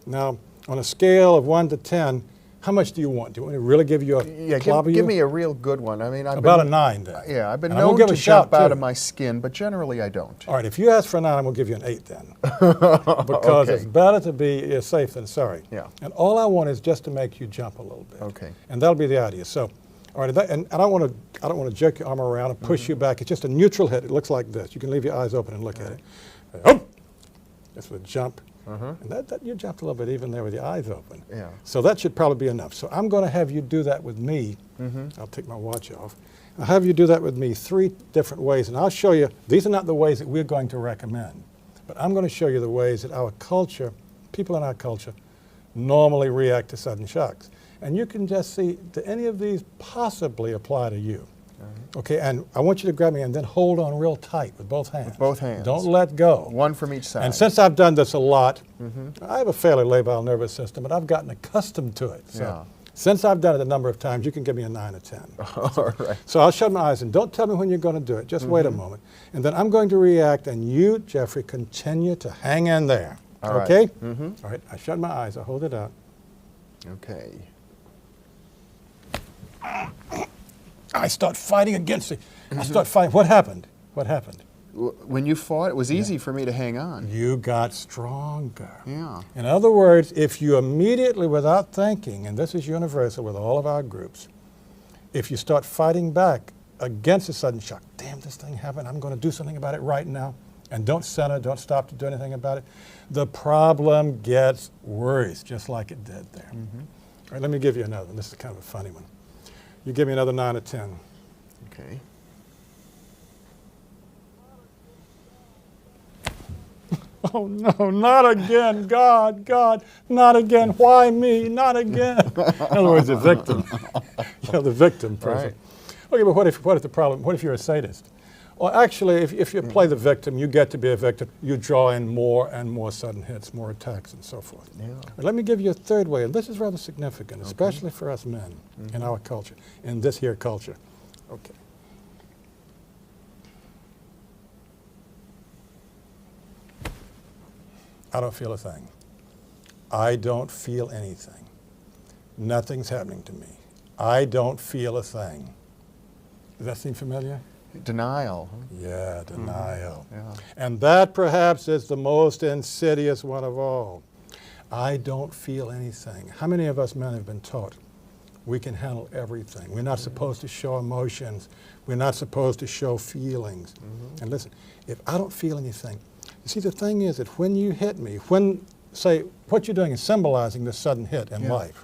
Now, on a scale of 1 to 10, How much do you want? Do you want me to really give you a clobber give me a real good one. I mean, About a 9 then. Yeah, I've been And I'm gonna known give to a shout, jump out too. of my skin, but generally I don't. All right, if you ask for a 9, I'm going to give you an 8 then. Because Okay. it's better to be safe than sorry. Yeah. And all I want is just to make you jump a little bit. Okay. And that'll be the idea. So, all right, and I don't want to jerk your arm around and push you back. It's just a neutral hit. It looks like this. You can leave your eyes open and look at it. Oh! That's a jump. And that you jumped a little bit even there with your eyes open. Yeah. So that should probably be enough. So I'm going to have you do that with me. I'll take my watch off. I'll have you do that with me 3 different ways, and I'll show you, these are not the ways that we're going to recommend, but I'm going to show you the ways that our culture, people in our culture, normally react to sudden shocks. And you can just see, do any of these possibly apply to you? Okay, and I want you to grab me and then hold on real tight with both hands. With both hands. Don't let go. One from each side. And since I've done this a lot, I have a fairly labile nervous system, but I've gotten accustomed to it. So Yeah. since I've done it a number of times, you can give me a 9 or 10. All right. So I'll shut my eyes and don't tell me when you're going to do it. Just wait a moment. And then I'm going to react, and you, Jeffrey, continue to hang in there. All right. Okay? All right, I shut my eyes. I hold it out. Okay. I start fighting against it. I start fighting. What happened? What happened? When you fought, it was easy for me to hang on. You got stronger. Yeah. In other words, if you immediately, without thinking, and this is universal with all of our groups, if you start fighting back against a sudden shock, damn, this thing happened, I'm going to do something about it right now, and don't center, don't stop to do anything about it, the problem gets worse, just like it did there. All right, let me give you another one. This is kind of a funny one. You give me another 9 or 10. Okay. Oh no, not again, God, God, not again, why me, not again. In other words, the victim, the victim person. Right. Okay, but what if the problem, what if you're a sadist? Well, actually, if you play the victim, you get to be a victim, you draw in more and more sudden hits, more attacks, and so forth. Yeah. But let me give you a third way, and this is rather significant, especially for us men in our culture, in this here culture. Okay. I don't feel a thing. I don't feel anything. Nothing's happening to me. I don't feel a thing. Does that seem familiar? Denial. Yeah, denial. Yeah. And that perhaps is the most insidious one of all. I don't feel anything. How many of us men have been taught we can handle everything? We're not supposed to show emotions. We're not supposed to show feelings. And listen, if I don't feel anything, you see, the thing is that when you hit me, say, what you're doing is symbolizing this sudden hit in life.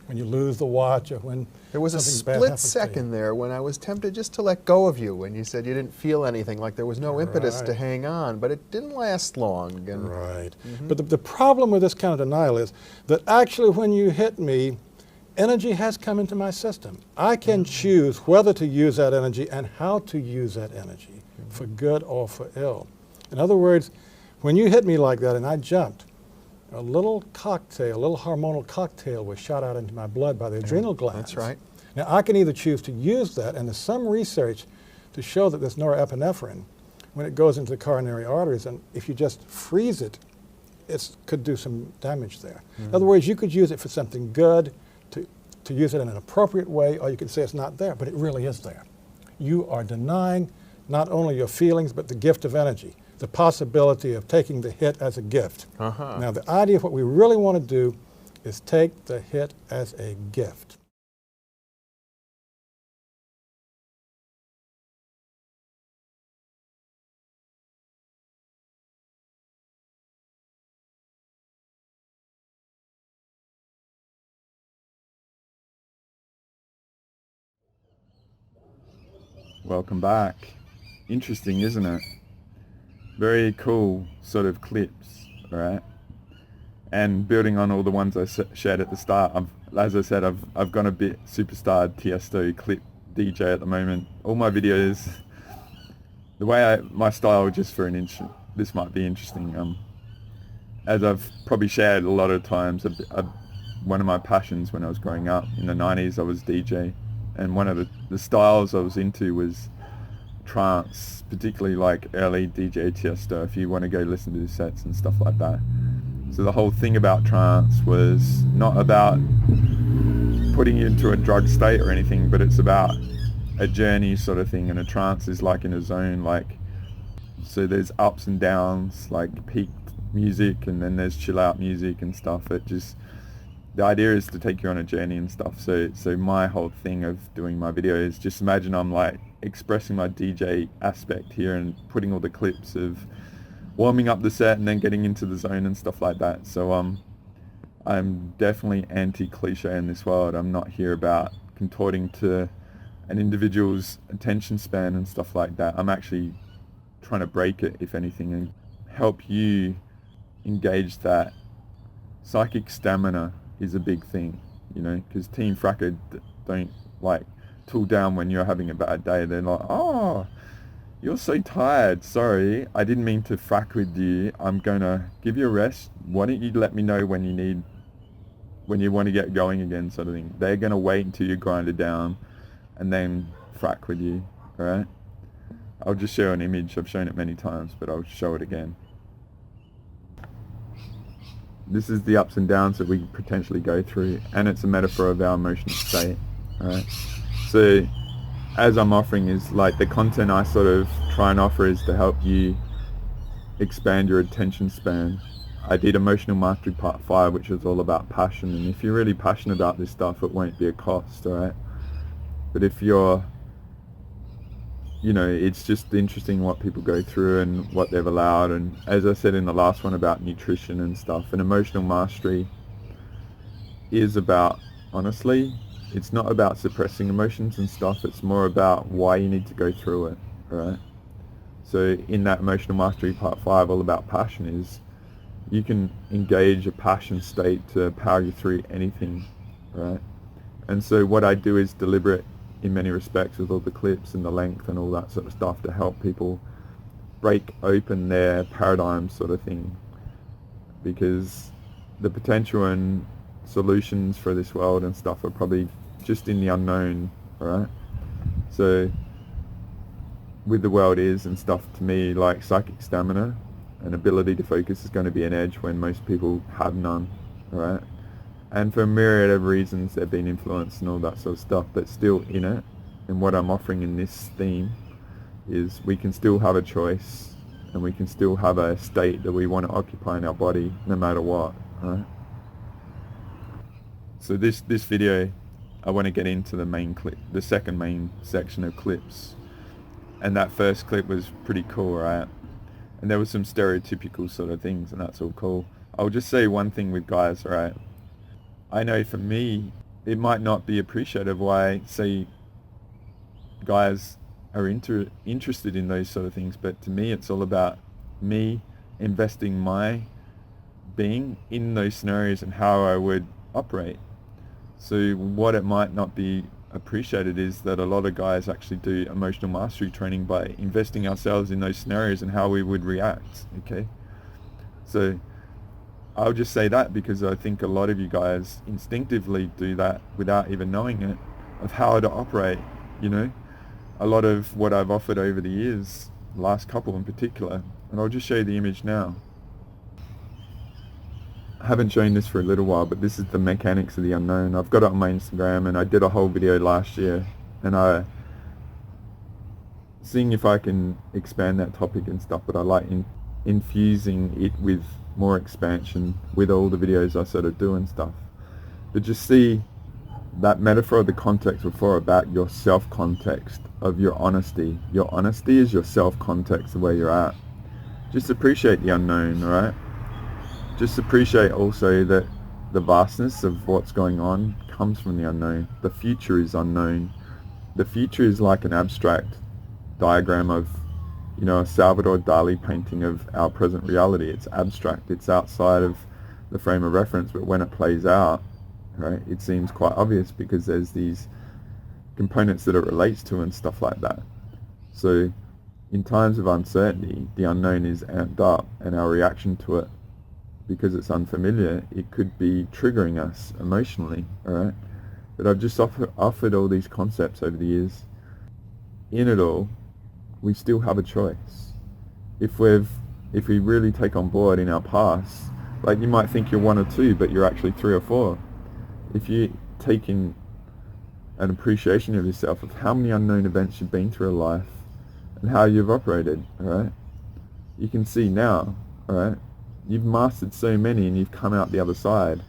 When you lose the watch or when there was a something bad split happens to second there when I was tempted just to let go of you when you said you didn't feel anything, like there was no impetus to hang on, but it didn't last long. And right. But the problem with this kind of denial is that actually when you hit me, energy has come into my system. I can choose whether to use that energy and how to use that energy, for good or for ill. In other words, when you hit me like that and I jumped, a little cocktail, a little hormonal cocktail was shot out into my blood by the adrenal glands. That's right. Now, I can either choose to use that, and there's some research to show that this norepinephrine, when it goes into the coronary arteries, and if you just freeze it, it could do some damage there. In other words, you could use it for something good, to use it in an appropriate way, or you could say it's not there, but it really is there. You are denying not only your feelings, but the gift of energy, the possibility of taking the hit as a gift. Now, the idea of what we really want to do is take the hit as a gift. Welcome back. Interesting, isn't it? Very cool sort of clips, right? And building on all the ones I shared at the start, as I said, I've gone a bit superstar Tiesto clip DJ at the moment. All my videos, the way my style, just for an instant, this might be interesting. As I've probably shared a lot of times, one of my passions when I was growing up in the 90s, I was DJ, and one of the styles I was into was trance, particularly like early DJ Tiesto, if you want to go listen to his sets and stuff like that. So the whole thing about trance was not about putting you into a drug state or anything, but it's about a journey sort of thing, and a trance is like in a zone, like, so there's ups and downs, like peak music, and then there's chill out music and stuff. It just, the idea is to take you on a journey and stuff. So my whole thing of doing my video is just imagine I'm like expressing my DJ aspect here and putting all the clips of warming up the set and then getting into the zone and stuff like that. So I'm definitely anti-cliche in this world. I'm not here about contorting to an individual's attention span and stuff like that. I'm actually trying to break it, if anything, and help you engage that. Psychic stamina is a big thing, you know, because Team Fracker don't like tool down when you're having a bad day. They're like, oh, you're so tired, sorry, I didn't mean to frack with you, I'm gonna give you a rest, why don't you let me know when you want to get going again, sort of thing. They're gonna wait until you grind it down and then frack with you, alright? I'll just show an image, I've shown it many times, but I'll show it again. This is the ups and downs that we potentially go through, and it's a metaphor of our emotional state, alright? So as I'm offering is like the content I sort of try and offer is to help you expand your attention span. I did Emotional Mastery Part 5, which is all about passion, and if you're really passionate about this stuff, it won't be a cost, alright? But if you're, you know, it's just interesting what people go through and what they've allowed, and as I said in the last one about nutrition and stuff, and emotional mastery is about, honestly, it's not about suppressing emotions and stuff, it's more about why you need to go through it, right? So in that Emotional Mastery Part 5, all about passion, is you can engage a passion state to power you through anything, right? And so what I do is deliberate in many respects with all the clips and the length and all that sort of stuff to help people break open their paradigm sort of thing, because the potential and solutions for this world and stuff are probably just in the unknown, right? So with the world is and stuff, to me, like psychic stamina and ability to focus is going to be an edge when most people have none, right? And for a myriad of reasons they've been influenced and all that sort of stuff, but still in it. And what I'm offering in this theme is we can still have a choice, and we can still have a state that we want to occupy in our body no matter what, right? So this video, I want to get into the main clip, the second main section of clips. And that first clip was pretty cool, right? And there was some stereotypical sort of things, and that's all cool. I'll just say one thing with guys, right? I know for me, it might not be appreciated why, say, guys are interested in those sort of things, but to me it's all about me investing my being in those scenarios and how I would operate. So what it might not be appreciated is that a lot of guys actually do emotional mastery training by investing ourselves in those scenarios and how we would react, okay? So I'll just say that because I think a lot of you guys instinctively do that without even knowing it, of how to operate, you know? A lot of what I've offered over the years, last couple in particular, and I'll just show you the image now. I haven't shown this for a little while, but this is the mechanics of the unknown. I've got it on my Instagram, and I did a whole video last year, and I seeing if I can expand that topic and stuff, but I like infusing it with more expansion with all the videos I sort of do and stuff. But just see that metaphor of the context before about your self-context of your honesty. Your honesty is your self-context of where you're at. Just appreciate the unknown, alright? Just appreciate also that the vastness of what's going on comes from the unknown. The future is unknown. The future is like an abstract diagram of, you know, a Salvador Dali painting of our present reality. It's abstract. It's outside of the frame of reference, but when it plays out, right, it seems quite obvious because there's these components that it relates to and stuff like that. So in times of uncertainty, the unknown is amped up, and our reaction to it, because it's unfamiliar, it could be triggering us emotionally, alright? But I've just offered all these concepts over the years. In it all, we still have a choice. If we really take on board in our past, like you might think you're one or two, but you're actually three or four. If you take in an appreciation of yourself, of how many unknown events you've been through in life and how you've operated, all right? You can see now, all right? You've mastered so many and you've come out the other side.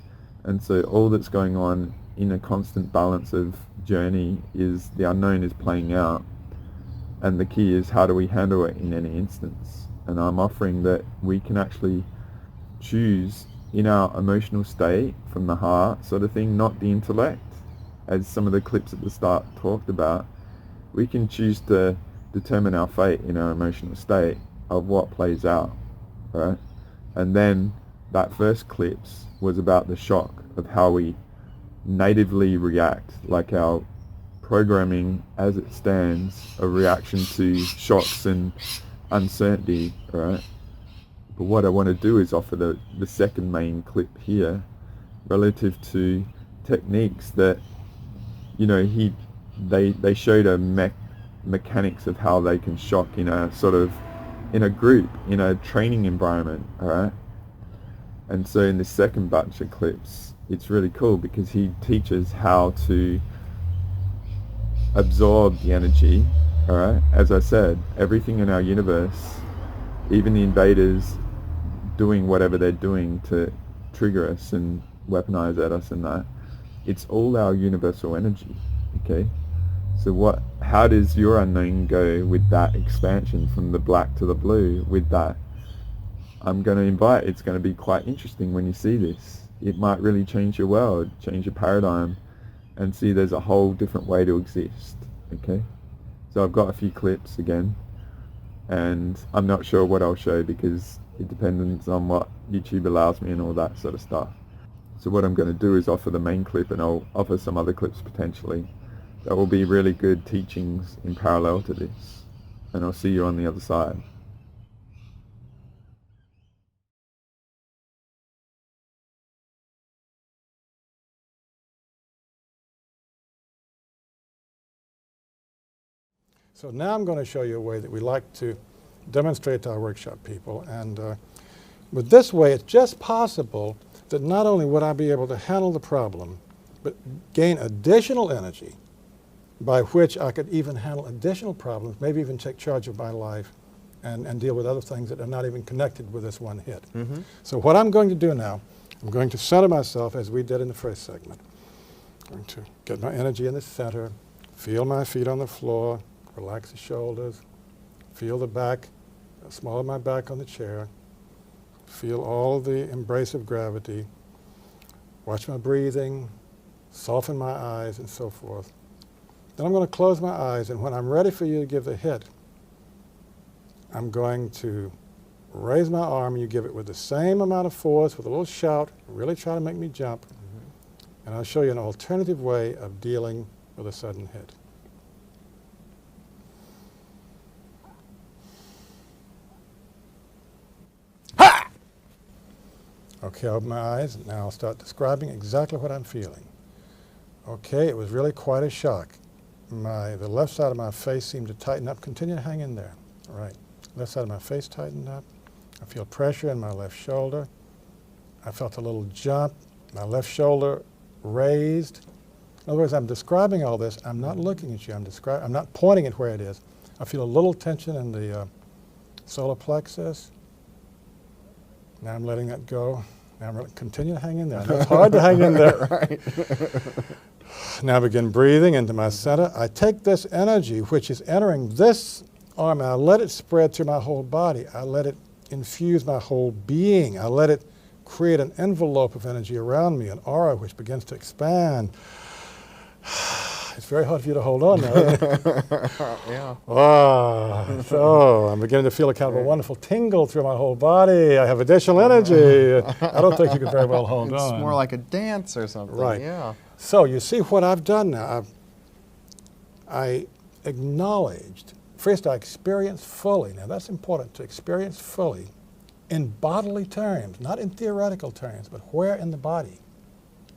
And so all that's going on in a constant balance of journey is the unknown is playing out. And the key is, how do we handle it in any instance? And I'm offering that we can actually choose in our emotional state from the heart sort of thing, not the intellect, as some of the clips at the start talked about. We can choose to determine our fate in our emotional state of what plays out, right? And then that first clips was about the shock of how we natively react, like our programming as it stands, a reaction to shocks and uncertainty, right? But what I want to do is offer the second main clip here relative to techniques that, you know, they showed a mechanics of how they can shock in a sort of, in a group, in a training environment, all right? And so in this second batch of clips, it's really cool because he teaches how to absorb the energy, all right? As I said, everything in our universe, even the invaders doing whatever they're doing to trigger us and weaponize at us and that, it's all our universal energy, okay? So how does your unknown go with that expansion from the black to the blue with that? I'm going to invite, it's going to be quite interesting when you see this. It might really change your world, change your paradigm, and see there's a whole different way to exist, okay? So I've got a few clips again, and I'm not sure what I'll show because it depends on what YouTube allows me and all that sort of stuff. So what I'm going to do is offer the main clip, and I'll offer some other clips potentially that will be really good teachings in parallel to this. And I'll see you on the other side. So now I'm going to show you a way that we like to demonstrate to our workshop people. And with this way, it's just possible that not only would I be able to handle the problem, but gain additional energy by which I could even handle additional problems, maybe even take charge of my life and deal with other things that are not even connected with this one hit. Mm-hmm. So what I'm going to do now, I'm going to center myself as we did in the first segment. I'm going to get my energy in the center, feel my feet on the floor, relax the shoulders, feel the back, the small of my back on the chair, feel all of the embrace of gravity, watch my breathing, soften my eyes, and so forth. Then I'm going to close my eyes, and when I'm ready for you to give the hit, I'm going to raise my arm, and you give it with the same amount of force, with a little shout, really try to make me jump, and I'll show you an alternative way of dealing with a sudden hit. Okay, open my eyes. Now I'll start describing exactly what I'm feeling. Okay, it was really quite a shock. The left side of my face seemed to tighten up. Continue to hang in there. All right. Left side of my face tightened up. I feel pressure in my left shoulder. I felt a little jump. My left shoulder raised. In other words, I'm describing all this. I'm not looking at you. I'm not pointing at where it is. I feel a little tension in the solar plexus. Now I'm letting that go. Now I'm going to continue to hang in there. It's hard to hang in there. Right. Now I begin breathing into my center. I take this energy, which is entering this arm, and I let it spread through my whole body. I let it infuse my whole being. I let it create an envelope of energy around me, an aura which begins to expand. It's very hard for you to hold on now, isn't it? Yeah. Ah, so I'm beginning to feel a kind of a wonderful tingle through my whole body. I have additional energy. I don't think you could very well hold on. It's more like a dance or something. Right. Yeah. So you see what I've done now. I acknowledged, first I experienced fully. Now that's important, to experience fully in bodily terms, not in theoretical terms, but where in the body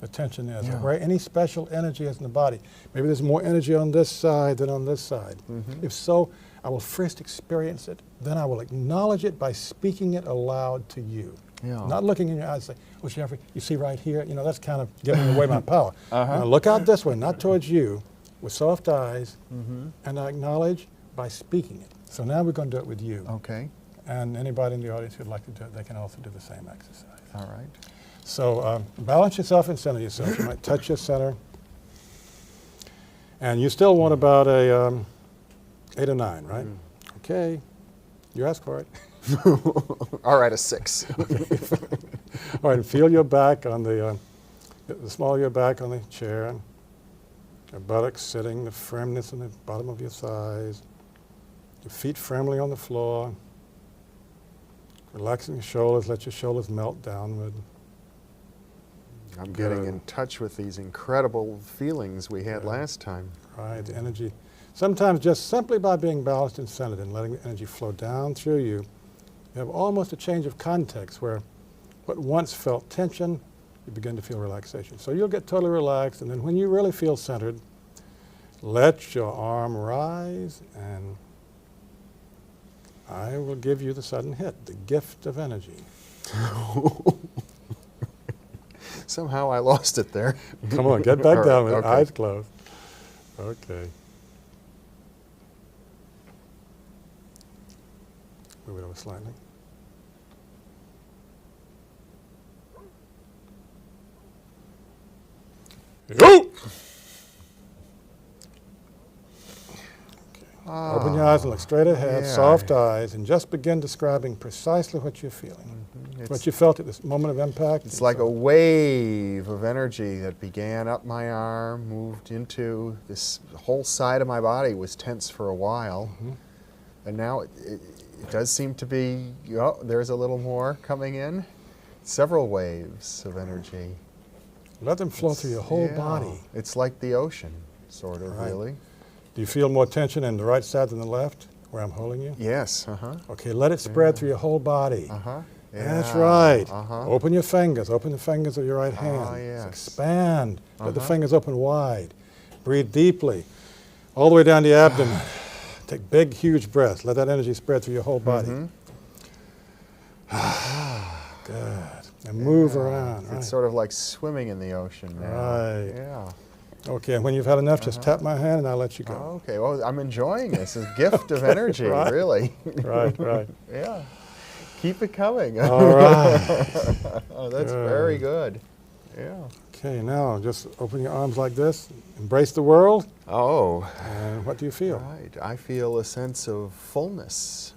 the tension is, or where any special energy is in the body. Maybe there's more energy on this side than on this side. If so, I will first experience it, then I will acknowledge it by speaking it aloud to you. Not looking in your eyes and say, oh, Jeffrey, you see right here? You know, that's kind of giving away my power. Now look out this way, not towards you. with soft eyes, and I acknowledge by speaking it. So now we're going to do it with you. Okay. And anybody in the audience who'd like to do it, they can also do the same exercise. All right. So balance yourself and center yourself. You might touch your center. And you still want about a 8 or 9, right? Okay. You asked for it. All right, a 6. All right, and feel your back on the small of your back on the chair, your buttocks sitting, the firmness on the bottom of your thighs, your feet firmly on the floor. Relaxing your shoulders, let your shoulders melt downward. I'm getting in touch with these incredible feelings we had last time. Right, the energy. Sometimes just simply by being balanced and centered and letting the energy flow down through you, you have almost a change of context where what once felt tension, you begin to feel relaxation. So you'll get totally relaxed, and then when you really feel centered, let your arm rise, and I will give you the sudden hit, the gift of energy. Somehow I lost it there. Come on, get back down with eyes closed. Okay. Move it over slightly. Yo! Open your eyes and look straight ahead, soft eyes, and just begin describing precisely what you're feeling. What you felt at this moment of impact. It's like a wave of energy that began up my arm, moved into this whole side of my body was tense for a while. And now it does seem to be, oh, there's a little more coming in. Several waves of energy. Let them flow through your whole body. It's like the ocean, sort of, really. Do you feel more tension in the right side than the left, where I'm holding you? Yes. Okay, let it spread through your whole body. That's right. Open your fingers. Open the fingers of your right hand. Expand. Let the fingers open wide. Breathe deeply. All the way down the abdomen. Take big, huge breaths. Let that energy spread through your whole body. Good. And move around. It's sort of like swimming in the ocean now. Right. Yeah. Okay, and when you've had enough, just tap my hand and I'll let you go. Okay, well, I'm enjoying this. It's a gift of energy, really. Right. Yeah. Keep it coming. All right. Oh, that's very good. Yeah. Okay, now just open your arms like this. Embrace the world. Oh. And what do you feel? Right. I feel a sense of fullness,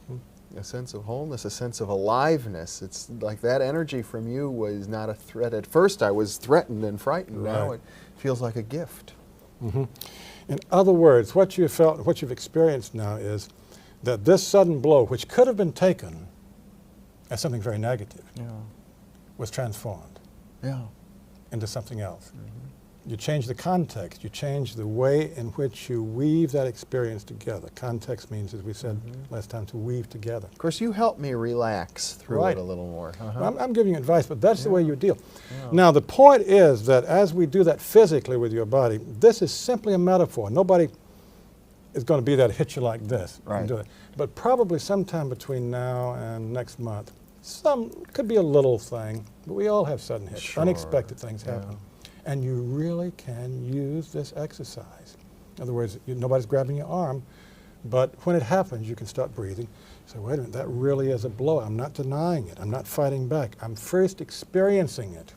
a sense of wholeness, a sense of aliveness. It's like that energy from you was not a threat. At first I was threatened and frightened. Now it feels like a gift. In other words, what you felt, what you've experienced now is that this sudden blow, which could have been taken as something very negative, was transformed into something else. You change the context, you change the way in which you weave that experience together. Context means, as we said last time, to weave together. Of course, you helped me relax through it a little more. I'm giving you advice, but that's the way you deal. Now, the point is that as we do that physically with your body, this is simply a metaphor. Nobody is going to be there to hit you like this. And do it. But probably sometime between now and next month, could be a little thing, but we all have sudden hits. Unexpected things happen. And you really can use this exercise. In other words, nobody's grabbing your arm, but when it happens, you can start breathing. You say, wait a minute, that really is a blow. I'm not denying it. I'm not fighting back. I'm first experiencing it.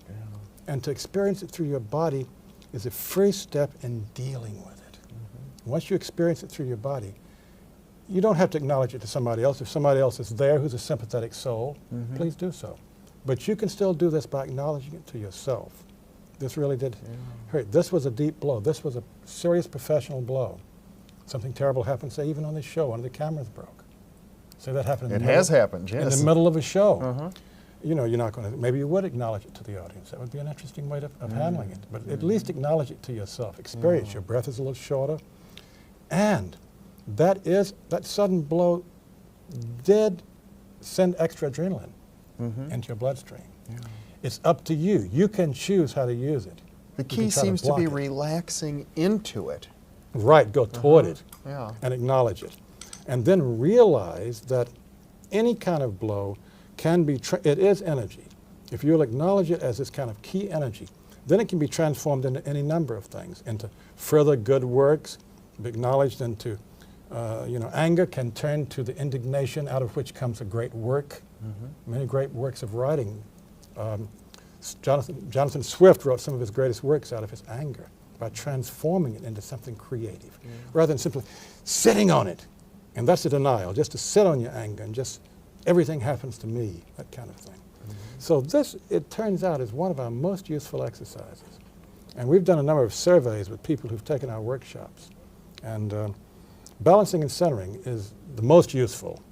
And to experience it through your body is a first step in dealing with it. Once you experience it through your body, you don't have to acknowledge it to somebody else. If somebody else is there who's a sympathetic soul, please do so. But you can still do this by acknowledging it to yourself. This really did hurt. This was a deep blow. This was a serious professional blow. Something terrible happened, say, even on this show, one of the cameras broke. Say that happened in the has happened, yes. In the middle of a show. You know, you're not going to, maybe you would acknowledge it to the audience. That would be an interesting way of handling it. But at least acknowledge it to yourself. Experience. Your breath is a little shorter. And that sudden blow did send extra adrenaline into your bloodstream. It's up to you. You can choose how to use it. The key seems to be relaxing into it. Right, go toward it and acknowledge it. And then realize that any kind of blow can be, it is energy. If you'll acknowledge it as this kind of key energy, then it can be transformed into any number of things, into further good works, be acknowledged into, anger can turn to the indignation out of which comes a great work. Many great works of writing. Jonathan Swift wrote some of his greatest works out of his anger by transforming it into something creative, rather than simply sitting on it. And that's a denial, just to sit on your anger and just everything happens to me, that kind of thing. So this, it turns out, is one of our most useful exercises. And we've done a number of surveys with people who've taken our workshops. And balancing and centering is the most useful,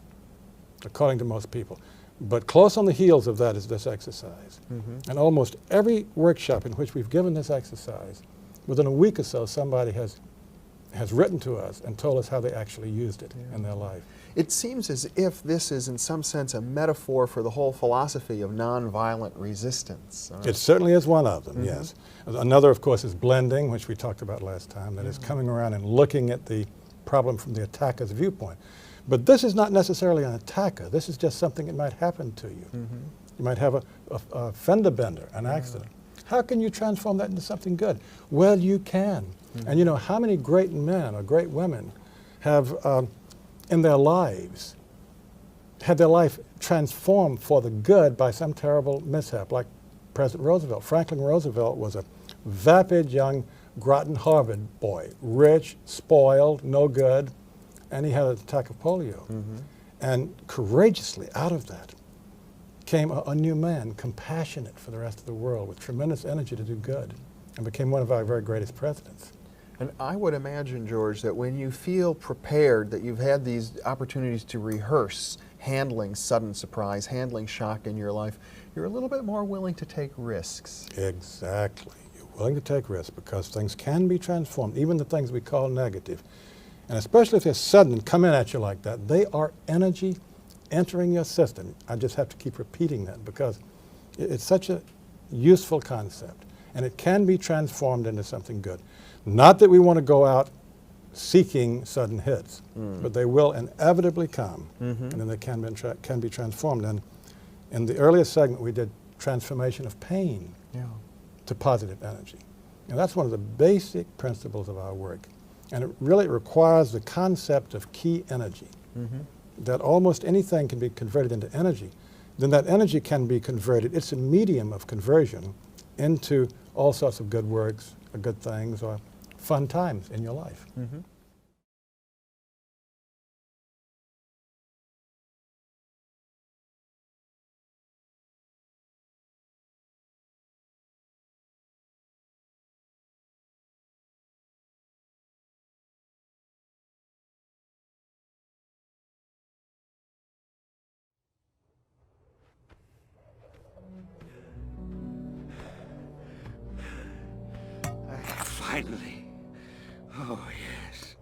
according to most people. But close on the heels of that is this exercise. And almost every workshop in which we've given this exercise, within a week or so, somebody has written to us and told us how they actually used it in their life. It seems as if this is, in some sense, a metaphor for the whole philosophy of nonviolent resistance. It certainly is one of them, yes. Another, of course, is blending, which we talked about last time, that is coming around and looking at the problem from the attacker's viewpoint. But this is not necessarily an attacker. This is just something that might happen to you. You might have a fender bender, an accident. How can you transform that into something good? Well, you can. And you know, how many great men or great women have, in their lives, had their life transformed for the good by some terrible mishap, like President Roosevelt. Franklin Roosevelt was a vapid young Groton Harvard boy, rich, spoiled, no good, and he had an attack of polio. And courageously, out of that, came a new man, compassionate for the rest of the world, with tremendous energy to do good, and became one of our very greatest presidents. And I would imagine, George, that when you feel prepared, that you've had these opportunities to rehearse handling sudden surprise, handling shock in your life, you're a little bit more willing to take risks. Exactly. You're willing to take risks because things can be transformed, even the things we call negative. And especially if they're sudden and come in at you like that, they are energy entering your system. I just have to keep repeating that because it's such a useful concept, and it can be transformed into something good. Not that we want to go out seeking sudden hits, but they will inevitably come, and then they can be transformed. And in the earlier segment, we did transformation of pain to positive energy. And that's one of the basic principles of our work. And it really requires the concept of key energy, that almost anything can be converted into energy. Then that energy can be converted, it's a medium of conversion, into all sorts of good works, or good things, or fun times in your life. Finally. Oh, yes.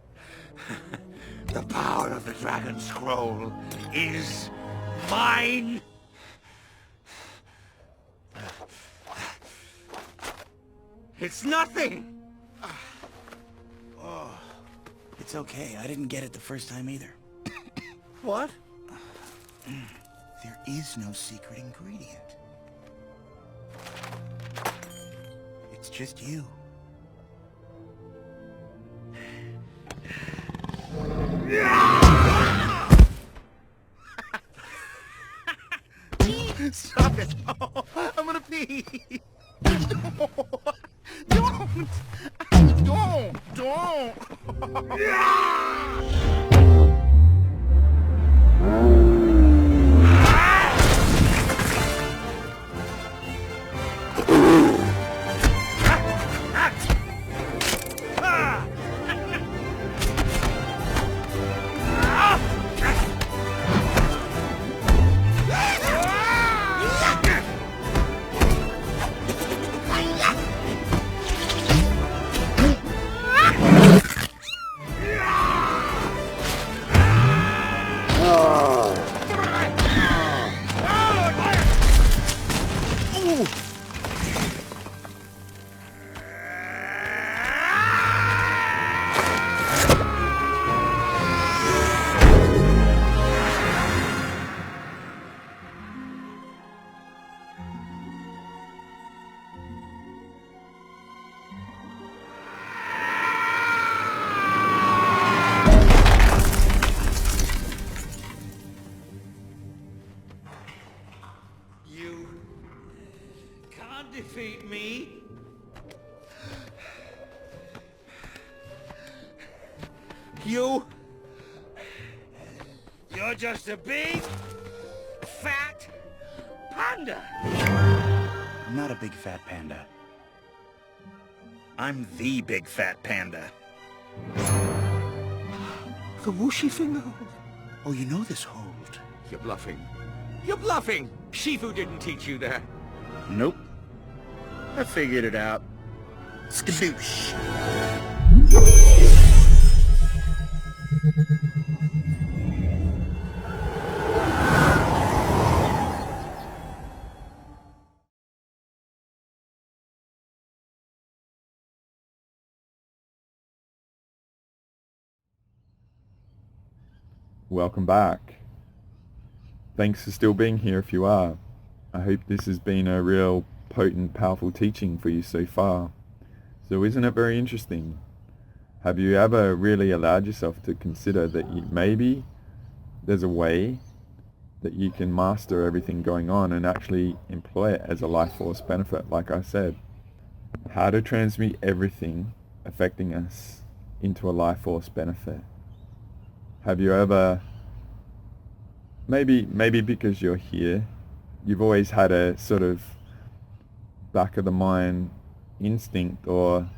The power of the Dragon Scroll is mine. It's nothing. Oh, it's okay. I didn't get it the first time either. What? There is no secret ingredient. It's just you. Stop it! Oh, I'm gonna pee. Don't! Oh. You're just a big, fat panda. I'm not a big fat panda. I'm the big fat panda. The whooshy finger hold. Oh, you know this hold. You're bluffing. You're bluffing! Shifu didn't teach you that. Nope. I figured it out. Skadoosh. Welcome back. Thanks for still being here if you are. I hope this has been a real potent, powerful teaching for you so far. So isn't it very interesting? Have you ever really allowed yourself to consider that maybe there's a way that you can master everything going on and actually employ it as a life force benefit, like I said? How to transmute everything affecting us into a life force benefit. Have you ever, maybe because you're here, you've always had a sort of back of the mind instinct or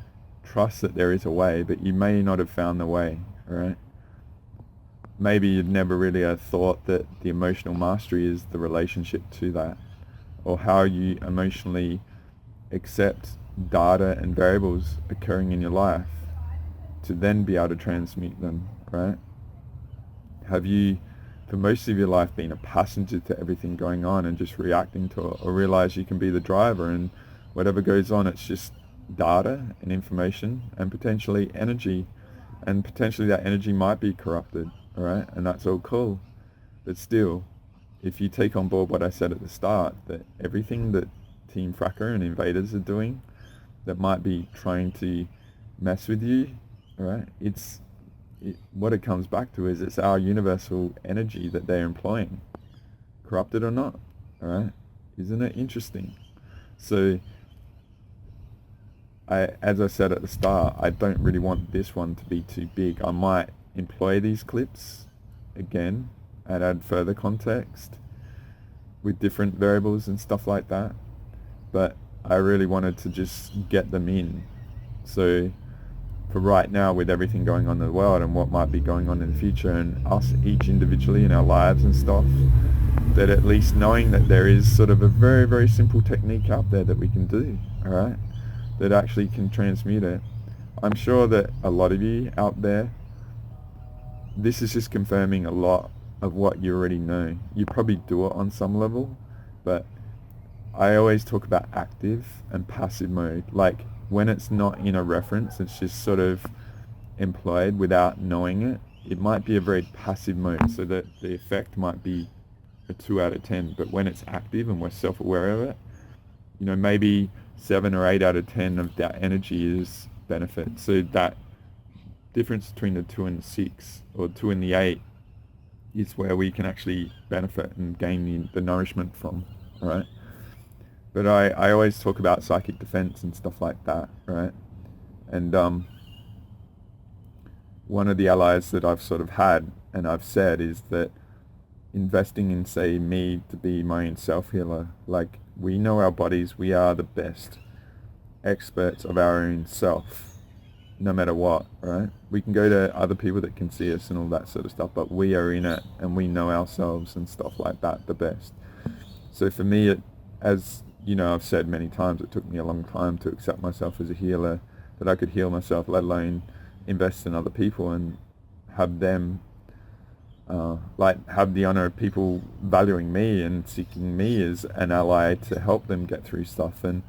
trust that there is a way, but you may not have found the way, right? Maybe you've never really thought that the emotional mastery is the relationship to that, or how you emotionally accept data and variables occurring in your life to then be able to transmute them, right? Have you, for most of your life, been a passenger to everything going on and just reacting to it, or realize you can be the driver and whatever goes on, it's just data and information and potentially energy, and potentially that energy might be corrupted, all right? And that's all cool. But still, if you take on board what I said at the start, that everything that Team Fracker and invaders are doing that might be trying to mess with you, all right, what it comes back to is it's our universal energy that they're employing, corrupted or not, all right? Isn't it interesting? So, as I said at the start, I don't really want this one to be too big. I might employ these clips again and add further context with different variables and stuff like that, but I really wanted to just get them in. So for right now, with everything going on in the world and what might be going on in the future, and us each individually in our lives and stuff, that at least knowing that there is sort of a very, very simple technique out there that we can do, all right, that actually can transmute it. I'm sure that a lot of you out there, this is just confirming a lot of what you already know. You probably do it on some level, but I always talk about active and passive mode. Like when it's not in a reference, it's just sort of employed without knowing it. It might be a very passive mode, so that the effect might be a 2 out of 10. But when it's active and we're self-aware of it, you know, maybe 7 or 8 out of 10 of that energy is benefit. So that difference between the 2 and the 6, or 2 and the 8, is where we can actually benefit and gain the nourishment from, right? But I always talk about psychic defense and stuff like that, right? And one of the allies that I've sort of had and I've said is that investing in, say, me to be my own self-healer, like, we know our bodies, we are the best experts of our own self, no matter what, right? We can go to other people that can see us and all that sort of stuff, but we are in it and we know ourselves and stuff like that the best. So for me, as you know, I've said many times, it took me a long time to accept myself as a healer, that I could heal myself, let alone invest in other people and have them have the honor of people valuing me and seeking me as an ally to help them get through stuff. And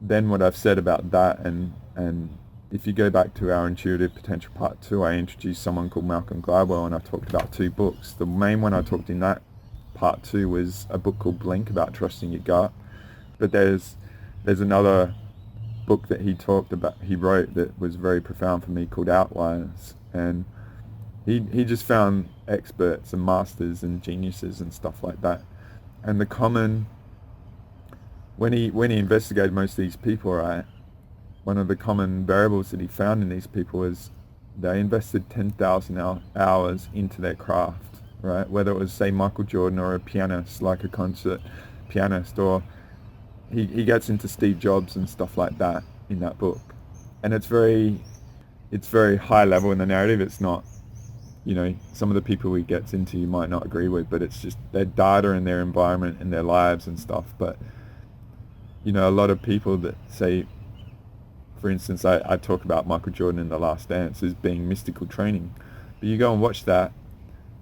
then what I've said about that, and if you go back to our Intuitive Potential Part 2, I introduced someone called Malcolm Gladwell, and I talked about 2 books. The main one I talked in that Part 2 was a book called Blink, about trusting your gut. But there's another book that he wrote that was very profound for me, called Outliers, and he just found experts and masters and geniuses and stuff like that. And the common, when he investigated most of these people, right, one of the common variables that he found in these people is they invested 10,000 hours into their craft, right? Whether it was, say, Michael Jordan or a pianist, like a concert pianist, or he gets into Steve Jobs and stuff like that in that book. And it's very high level in the narrative. It's not, you know, some of the people he gets into you might not agree with, but it's just their data and their environment and their lives and stuff. But, you know, a lot of people that say, for instance, I talk about Michael Jordan in The Last Dance as being mystical training. But you go and watch that,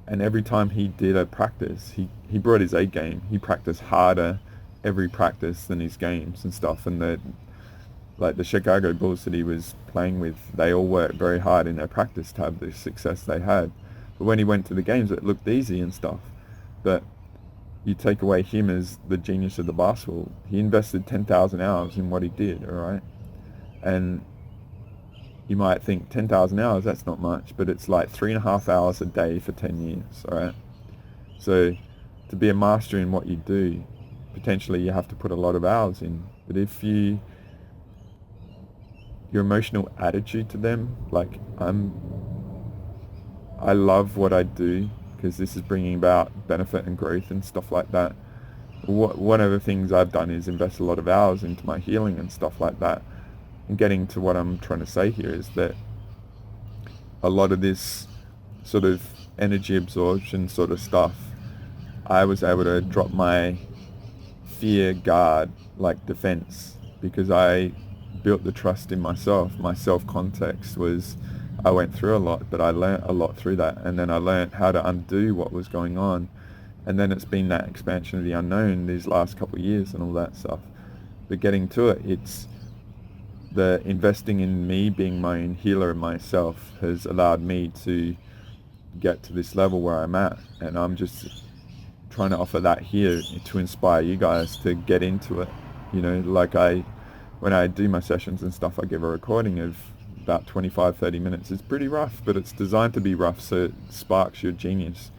and every time he did a practice, he brought his A game. He practiced harder every practice than his games and stuff. And the Chicago Bulls that he was playing with, they all worked very hard in their practice to have the success they had. But when he went to the games, it looked easy and stuff. But you take away him as the genius of the basketball. He invested 10,000 hours in what he did, all right? And you might think 10,000 hours, that's not much, but it's like 3.5 hours a day for 10 years, all right? So to be a master in what you do, potentially you have to put a lot of hours in. But if your emotional attitude to them, like I love what I do because this is bringing about benefit and growth and stuff like that. One of the things I've done is invest a lot of hours into my healing and stuff like that. And getting to what I'm trying to say here is that a lot of this sort of energy absorption sort of stuff, I was able to drop my fear guard, like defense, because I built the trust in myself. My self-context was, I went through a lot, but I learned a lot through that. And then I learned how to undo what was going on. And then it's been that expansion of the unknown these last couple of years and all that stuff. But getting to it, it's the investing in me being my own healer and myself has allowed me to get to this level where I'm at. And I'm just trying to offer that here to inspire you guys to get into it. You know, like when I do my sessions and stuff, I give a recording of about 25-30 minutes. It's pretty rough, but it's designed to be rough so it sparks your genius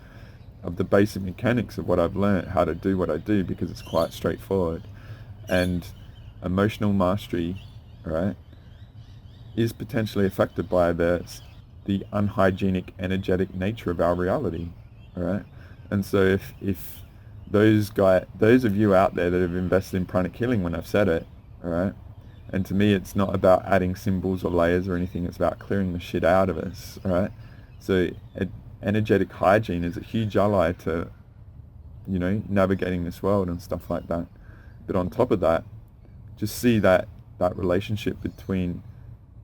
of the basic mechanics of what I've learned, how to do what I do, because it's quite straightforward. And emotional mastery, right, is potentially affected by the unhygienic, energetic nature of our reality, right? And so if those of you out there that have invested in pranic healing when I've said it, all right, and to me it's not about adding symbols or layers or anything, it's about clearing the shit out of us, all right? So energetic hygiene is a huge ally to, you know, navigating this world and stuff like that. But on top of that, just see that relationship between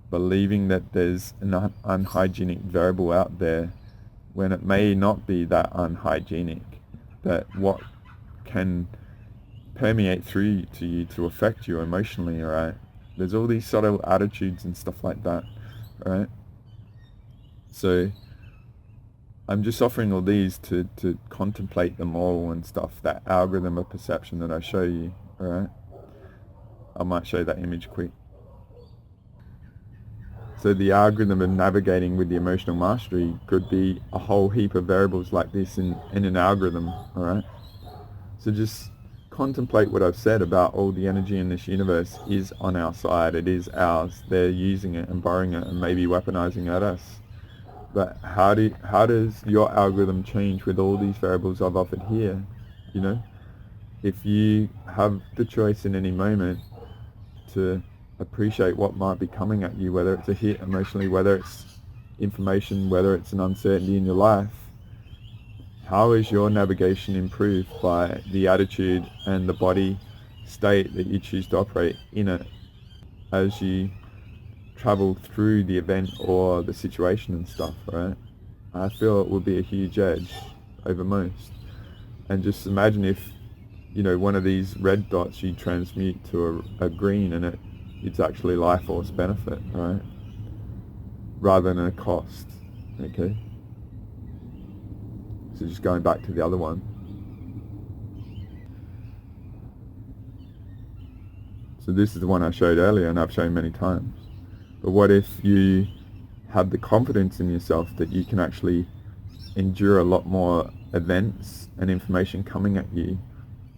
believing that there's an unhygienic variable out there when it may not be that unhygienic, that what can permeate through to you to affect you emotionally, right? There's all these subtle attitudes and stuff like that, right? So I'm just offering all these to contemplate them all and stuff, that algorithm of perception that I show you, all right? I might show that image quick. So the algorithm of navigating with the emotional mastery could be a whole heap of variables like this in an algorithm, all right? So just contemplate what I've said about all the energy in this universe is on our side. It is ours. They're using it and borrowing it and maybe weaponizing it at us. But how does your algorithm change with all these variables I've offered here? You know, if you have the choice in any moment to appreciate what might be coming at you, whether it's a hit emotionally, whether it's information, whether it's an uncertainty in your life, how is your navigation improved by the attitude and the body state that you choose to operate in it as you travel through the event or the situation and stuff, right? I feel it would be a huge edge over most. And just imagine if, you know, one of these red dots you transmute to a green and it's actually life force benefit, right? Rather than a cost, okay? So just going back to the other one. So this is the one I showed earlier and I've shown many times. But what if you have the confidence in yourself that you can actually endure a lot more events and information coming at you?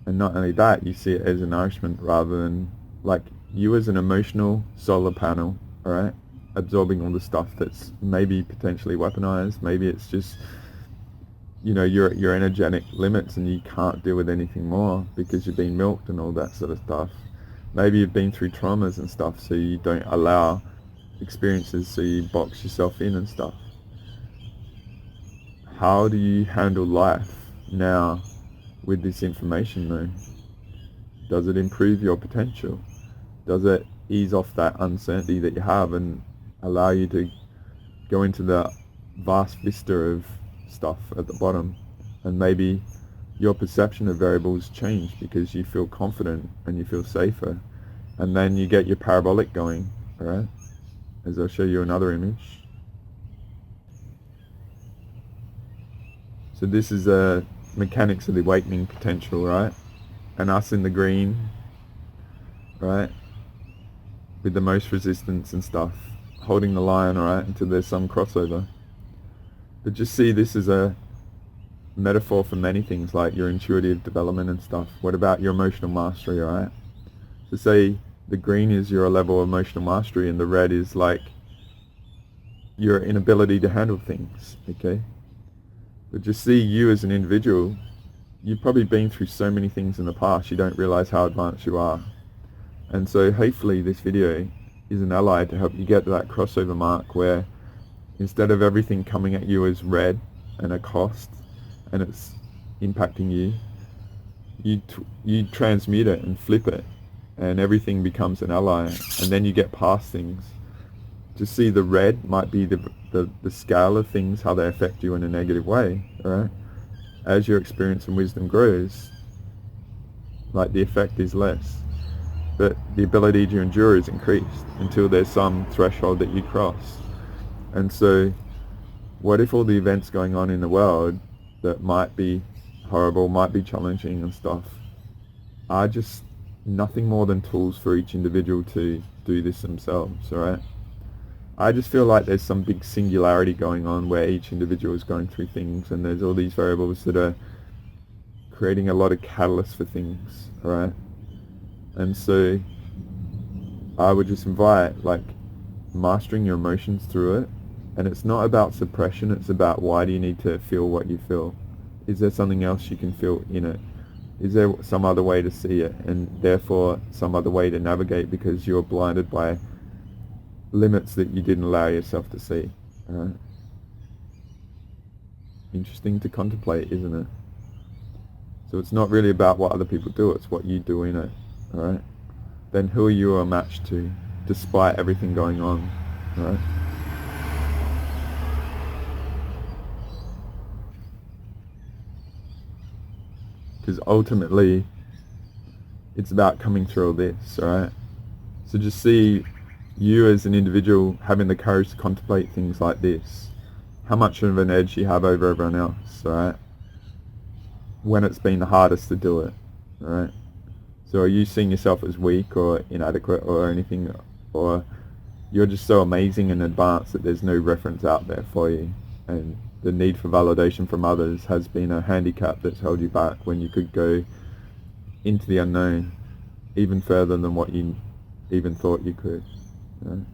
And not only that, you see it as a nourishment rather than, like, you as an emotional solar panel, all right, absorbing all the stuff that's maybe potentially weaponized, maybe it's just, you know, your energetic limits and you can't deal with anything more because you've been milked and all that sort of stuff. Maybe you've been through traumas and stuff, so you don't allow experiences, so you box yourself in and stuff. How do you handle life now with this information though? Does it improve your potential? Does it ease off that uncertainty that you have and allow you to go into the vast vista of stuff at the bottom? And maybe your perception of variables change because you feel confident and you feel safer. And then you get your parabolic going, alright? As I'll show you another image. So this is a mechanics of the awakening potential, right? And us in the green, right? With the most resistance and stuff, holding the line, alright, until there's some crossover. But just see this as a metaphor for many things, like your intuitive development and stuff. What about your emotional mastery, alright? So say the green is your level of emotional mastery and the red is like your inability to handle things, okay? But just see you as an individual, you've probably been through so many things in the past, you don't realize how advanced you are. And so hopefully this video is an ally to help you get to that crossover mark where instead of everything coming at you as red and a cost and it's impacting you, you transmute it and flip it and everything becomes an ally, and then you get past things. Just see the red might be the scale of things, how they affect you in a negative way, alright? As your experience and wisdom grows, like the effect is less, but the ability to endure is increased until there's some threshold that you cross. And so what if all the events going on in the world that might be horrible, might be challenging and stuff, are just nothing more than tools for each individual to do this themselves, alright? I just feel like there's some big singularity going on where each individual is going through things and there's all these variables that are creating a lot of catalysts for things, alright? And so I would just invite, like, mastering your emotions through it. And it's not about suppression, it's about why do you need to feel what you feel? Is there something else you can feel in it? Is there some other way to see it and therefore some other way to navigate because you're blinded by limits that you didn't allow yourself to see? Alright? Interesting to contemplate, isn't it? So it's not really about what other people do, it's what you do in it. Alright? Then who are you a match to, despite everything going on? Alright? Because ultimately, it's about coming through all this, alright? So just see you as an individual having the courage to contemplate things like this. How much of an edge you have over everyone else, alright? When it's been the hardest to do it, alright? So are you seeing yourself as weak or inadequate or anything, or you're just so amazing and advanced that there's no reference out there for you, and the need for validation from others has been a handicap that's held you back when you could go into the unknown even further than what you even thought you could. Right?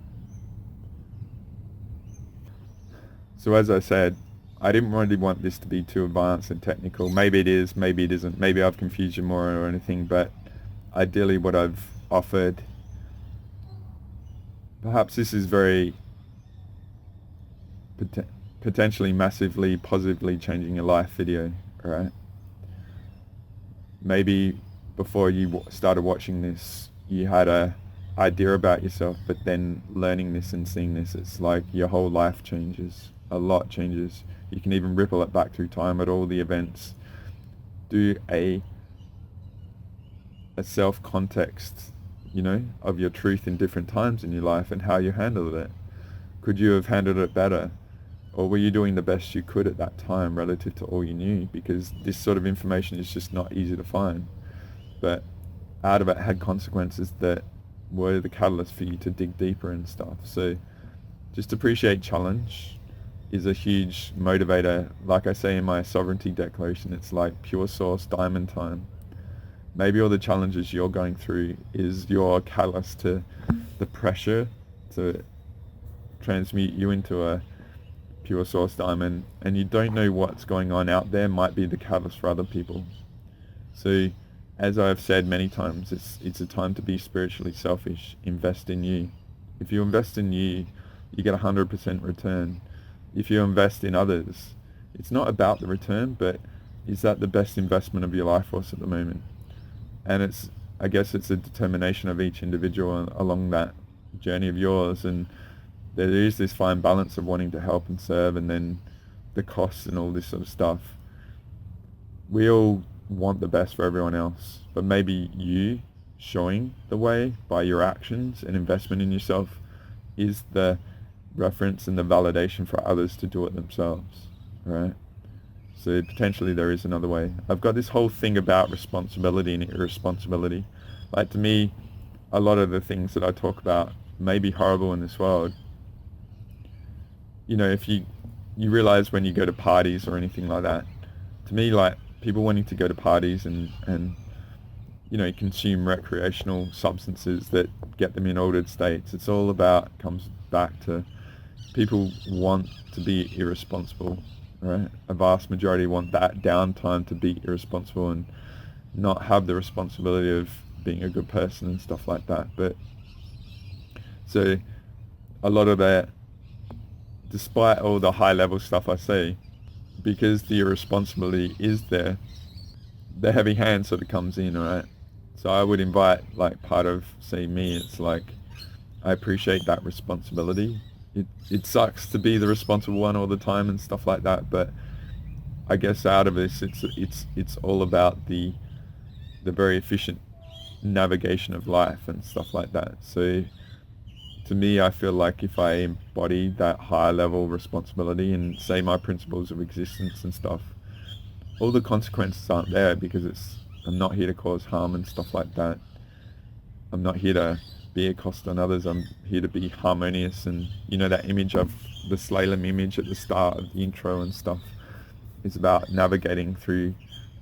So as I said, I didn't really want this to be too advanced and technical. Maybe it is, maybe it isn't, maybe I've confused you more or anything, but ideally what I've offered, perhaps this is very potentially massively positively changing your life video, right? Maybe before you started watching this you had a idea about yourself, but then learning this and seeing this, it's like your whole life changes. A lot changes. You can even ripple it back through time at all the events. Do a self-context, you know, of your truth in different times in your life and how you handled it. Could you have handled it better? Or were you doing the best you could at that time relative to all you knew? Because this sort of information is just not easy to find. But out of it had consequences that were the catalyst for you to dig deeper and stuff. So just appreciate challenge is a huge motivator. Like I say in my sovereignty declaration, it's like pure source diamond time. maybe all the challenges you're going through is your catalyst to the pressure to transmute you into a pure source diamond, and you don't know what's going on out there might be the catalyst for other people. So as I've said many times, it's a time to be spiritually selfish. Invest in you. If you invest in you, you get 100% return. If you invest in others, it's not about the return, but is that the best investment of your life force at the moment? And I guess it's a determination of each individual along that journey of yours, and there is this fine balance of wanting to help and serve, and then the costs and all this sort of stuff. We all want the best for everyone else, but maybe you showing the way by your actions and investment in yourself is the reference and the validation for others to do it themselves, right? So potentially there is another way. I've got this whole thing about responsibility and irresponsibility. Like, to me, a lot of the things that I talk about may be horrible in this world. You know, if you realize when you go to parties or anything like that, to me, like, people wanting to go to parties and you know, consume recreational substances that get them in altered states, it's all about, comes back to people want to be irresponsible, right? A vast majority want that downtime to be irresponsible and not have the responsibility of being a good person and stuff like that. But so a lot of that, despite all the high level stuff I say, because the irresponsibility is there, the heavy hand sort of comes in, right? So I would invite, like, part of, say, me, it's like, I appreciate that responsibility. It sucks to be the responsible one all the time and stuff like that, but I guess out of this, it's all about the very efficient navigation of life and stuff like that. So to me, I feel like if I embody that higher level responsibility and say my principles of existence and stuff, all the consequences aren't there, because I'm not here to cause harm and stuff like that. I'm not here to be a cost on others. I'm here to be harmonious. And you know, that image of the slalom image at the start of the intro and stuff is about navigating through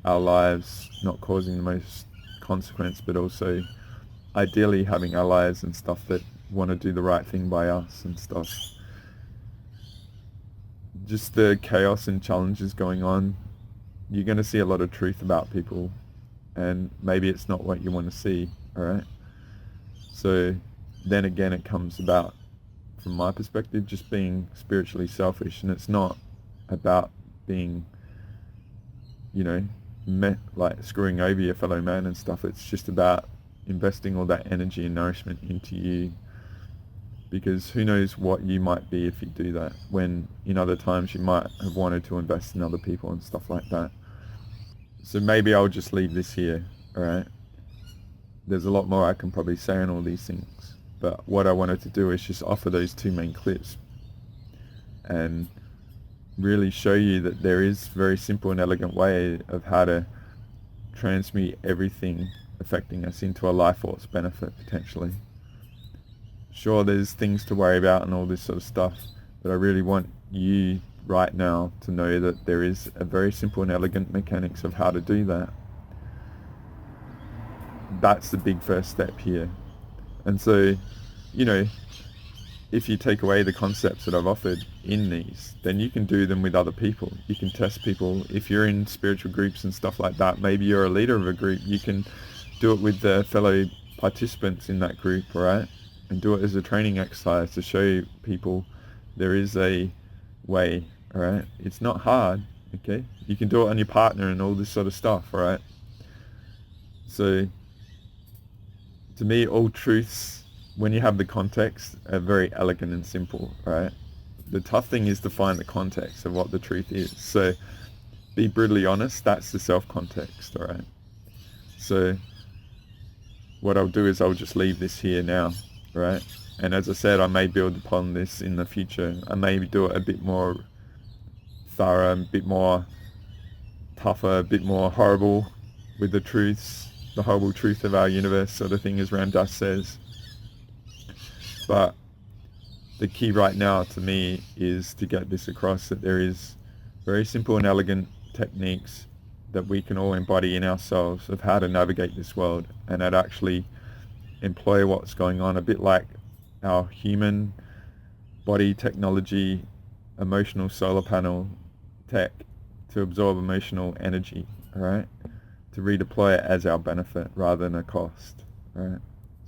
our lives, not causing the most consequence, but also ideally having allies and stuff that want to do the right thing by us and stuff. Just the chaos and challenges going on, you're going to see a lot of truth about people, and maybe it's not what you want to see, all right? So then again, it comes about, from my perspective, just being spiritually selfish, and it's not about being, you know, like screwing over your fellow man and stuff. It's just about investing all that energy and nourishment into you, because who knows what you might be if you do that, when in other times you might have wanted to invest in other people and stuff like that. So maybe I'll just leave this here, all right? There's a lot more I can probably say on all these things, but what I wanted to do is just offer those two main clips and really show you that there is a very simple and elegant way of how to transmute everything affecting us into a life force benefit, potentially. Sure, there's things to worry about and all this sort of stuff, but I really want you right now to know that there is a very simple and elegant mechanics of how to do that. That's the big first step here. And so, you know, if you take away the concepts that I've offered in these, then you can do them with other people. You can test people. If you're in spiritual groups and stuff like that, maybe you're a leader of a group, you can do it with the fellow participants in that group, right? And do it as a training exercise to show people there is a way, all right? It's not hard, okay? You can do it on your partner and all this sort of stuff, all right? So to me, all truths, when you have the context, are very elegant and simple, right? The tough thing is to find the context of what the truth is. So be brutally honest, that's the self-context, all right? So what I'll do is I'll just leave this here now, right? And as I said, I may build upon this in the future. I may do it a bit more thorough, a bit more tougher, a bit more horrible with the truths, the horrible truth of our universe sort of thing, as Ram Dass says. But the key right now to me is to get this across, that there is very simple and elegant techniques that we can all embody in ourselves of how to navigate this world, and that actually employ what's going on, a bit like our human body technology, emotional solar panel tech, to absorb emotional energy, right? To redeploy it as our benefit rather than a cost, right?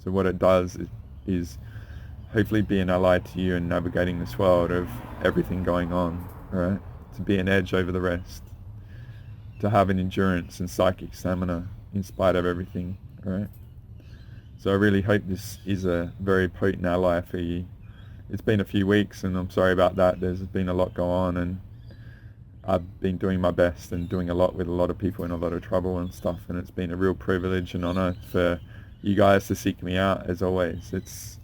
So what it does is hopefully be an ally to you in navigating this world of everything going on, right? To be an edge over the rest, to have an endurance and psychic stamina in spite of everything, right? So I really hope this is a very potent ally for you. It's been a few weeks, and I'm sorry about that. There's been a lot go on, and I've been doing my best and doing a lot with a lot of people in a lot of trouble and stuff, and it's been a real privilege and honor for you guys to seek me out, as always. It's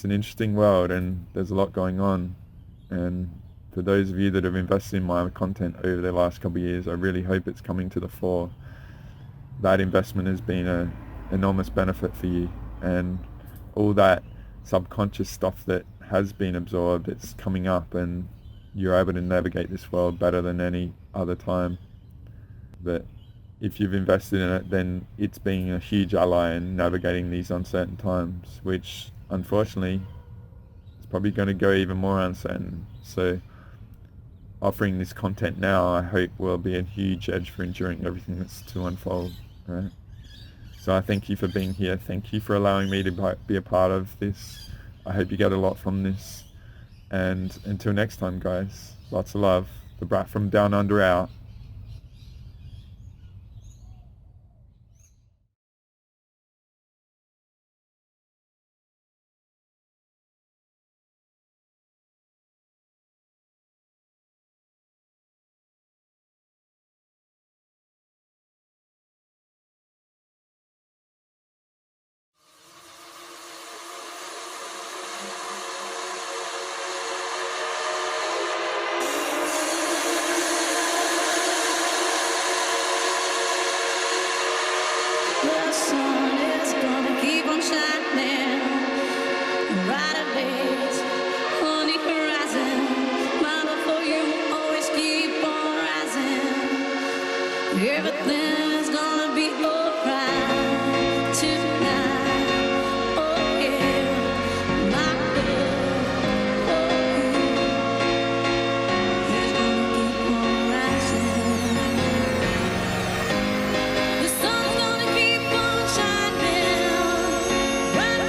an interesting world, and there's a lot going on, and for those of you that have invested in my content over the last couple of years, I really hope it's coming to the fore. That investment has been an enormous benefit for you, and all that subconscious stuff that has been absorbed, it's coming up, and you're able to navigate this world better than any other time. But if you've invested in it, then it's being a huge ally in navigating these uncertain times, which unfortunately is probably going to go even more uncertain. So offering this content now, I hope, will be a huge edge for enduring everything that's to unfold, right? So I thank you for being here. Thank you for allowing me to be a part of this. I hope you get a lot from this. And until next time, guys, lots of love. The Brat from Down Under out. The sun is gonna keep on shining, brighter days on the horizon. My love for you always keep on rising. Everything's gonna be alright tonight. Oh yeah, my love for you is gonna keep on rising. The sun's gonna keep on shining, bright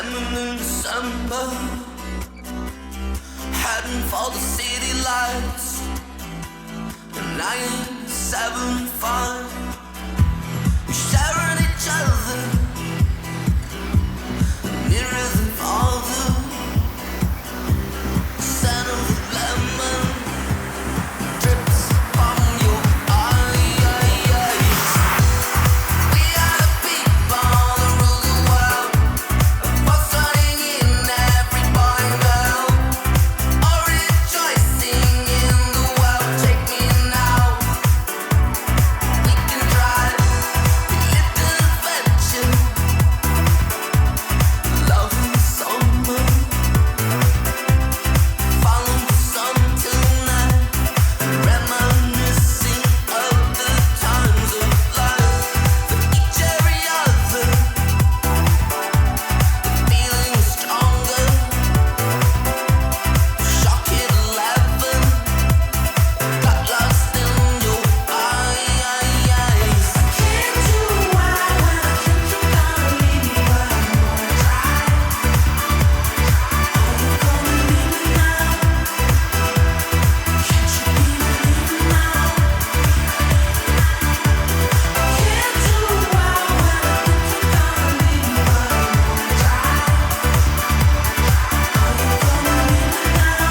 slamming in December, heading for the city lights. 975, we're sharing each other, nearer than farther. The scent of the lemon drips from your eyes. We are the people that rule the world, what's running in every boy and girl, all rejoicing in the world. Take me now, we can drive, we live in adventure, love in the summer, follow the sun tonight, reminiscing of the times of life. For each every other, the feeling is stronger. Shock hit 11, got lost in your eyes. Can't do why when I think you're gonna leave me, but I know I try. Are you gonna leave me now? Can't you be believing now? Can't do why when I think you're gonna leave me, but I know I try. Are you gonna leave me now?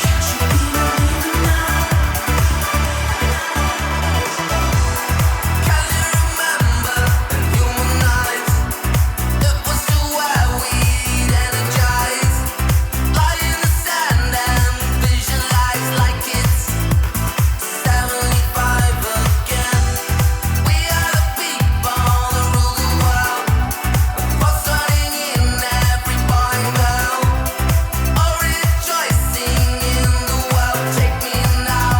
Can't you be believing now? Can you remember in human eyes? It was to where we'd energize, lie in the sand and visualize like it's 75 again. We are the people that rule the world, what's running in every boy and girl, all rejoicing in the world. Take me now,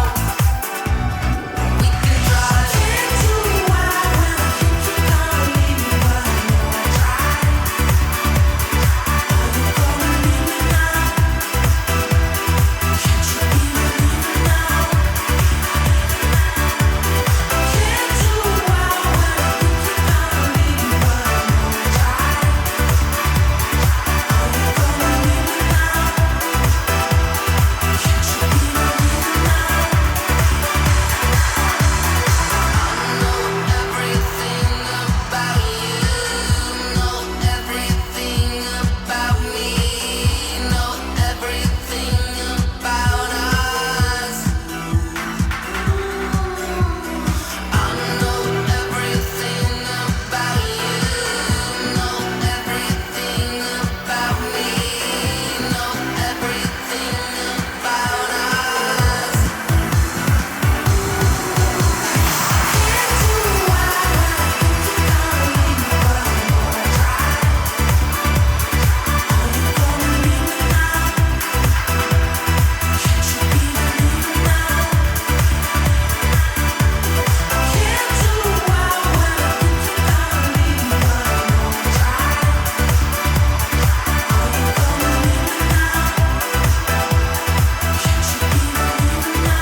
we can drive. Can't do why when I think you're gonna leave me, but I know I try. Are you gonna leave me now? Can't you be believing now? Can't do why when I think you're gonna leave me, but I know I try. Are you gonna leave me now? Can't you be believing now? I know everything about you, know everything about me, know everything about us. I know everything about you, know everything about me, know everything about us. Can't do why when I think you're gonna leave me, but I know I try. Are you gonna leave me now? Can't you be believing now? Can't do why when I think you're gonna leave me, but I know I try. Are you gonna leave me now? Can't you be believing now?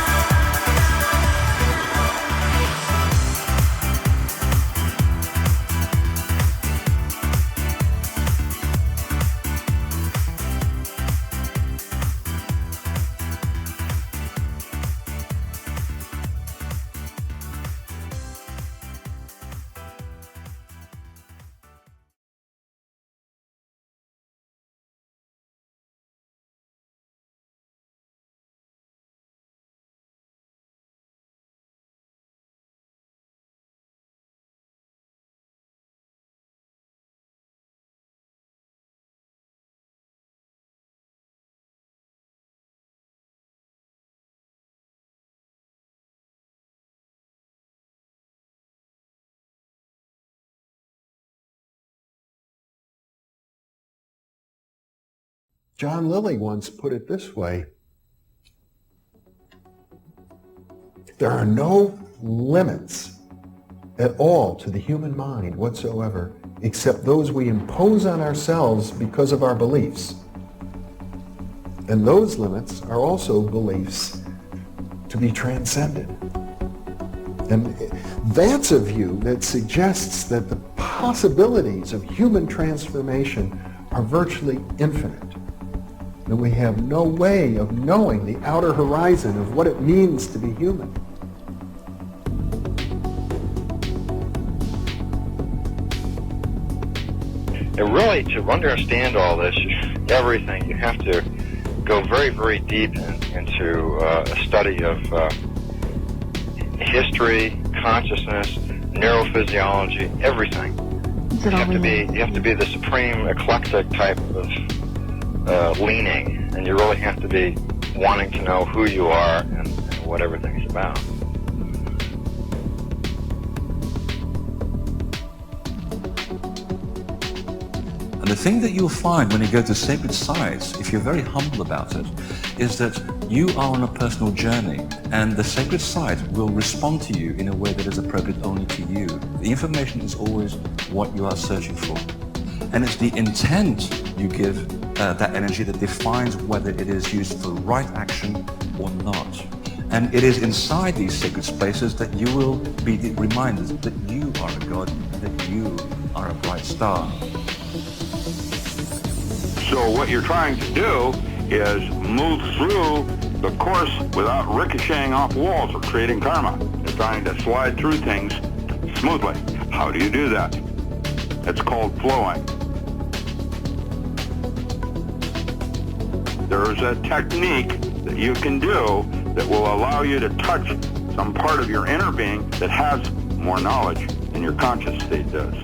John Lilly once put it this way: there are no limits at all to the human mind whatsoever, except those we impose on ourselves because of our beliefs. And those limits are also beliefs to be transcended. And that's a view that suggests that the possibilities of human transformation are virtually infinite. And we have no way of knowing the outer horizon of what it means to be human. And really, to understand all this, everything, you have to go very, very deep into a study of history, consciousness, neurophysiology, everything. You have to be the supreme eclectic type of leaning, and you really have to be wanting to know who you are and what everything's about. And the thing that you'll find when you go to sacred sites, if you're very humble about it, is that you are on a personal journey, and the sacred site will respond to you in a way that is appropriate only to you. The information is always what you are searching for. And it's the intent you give that energy that defines whether it is used for right action or not. And it is inside these sacred spaces that you will be reminded that you are a god, that you are a bright star. So what you're trying to do is move through the course without ricocheting off walls or creating karma. You're trying to slide through things smoothly. How do you do that? It's called flowing. There's a technique that you can do that will allow you to touch some part of your inner being that has more knowledge than your conscious state does.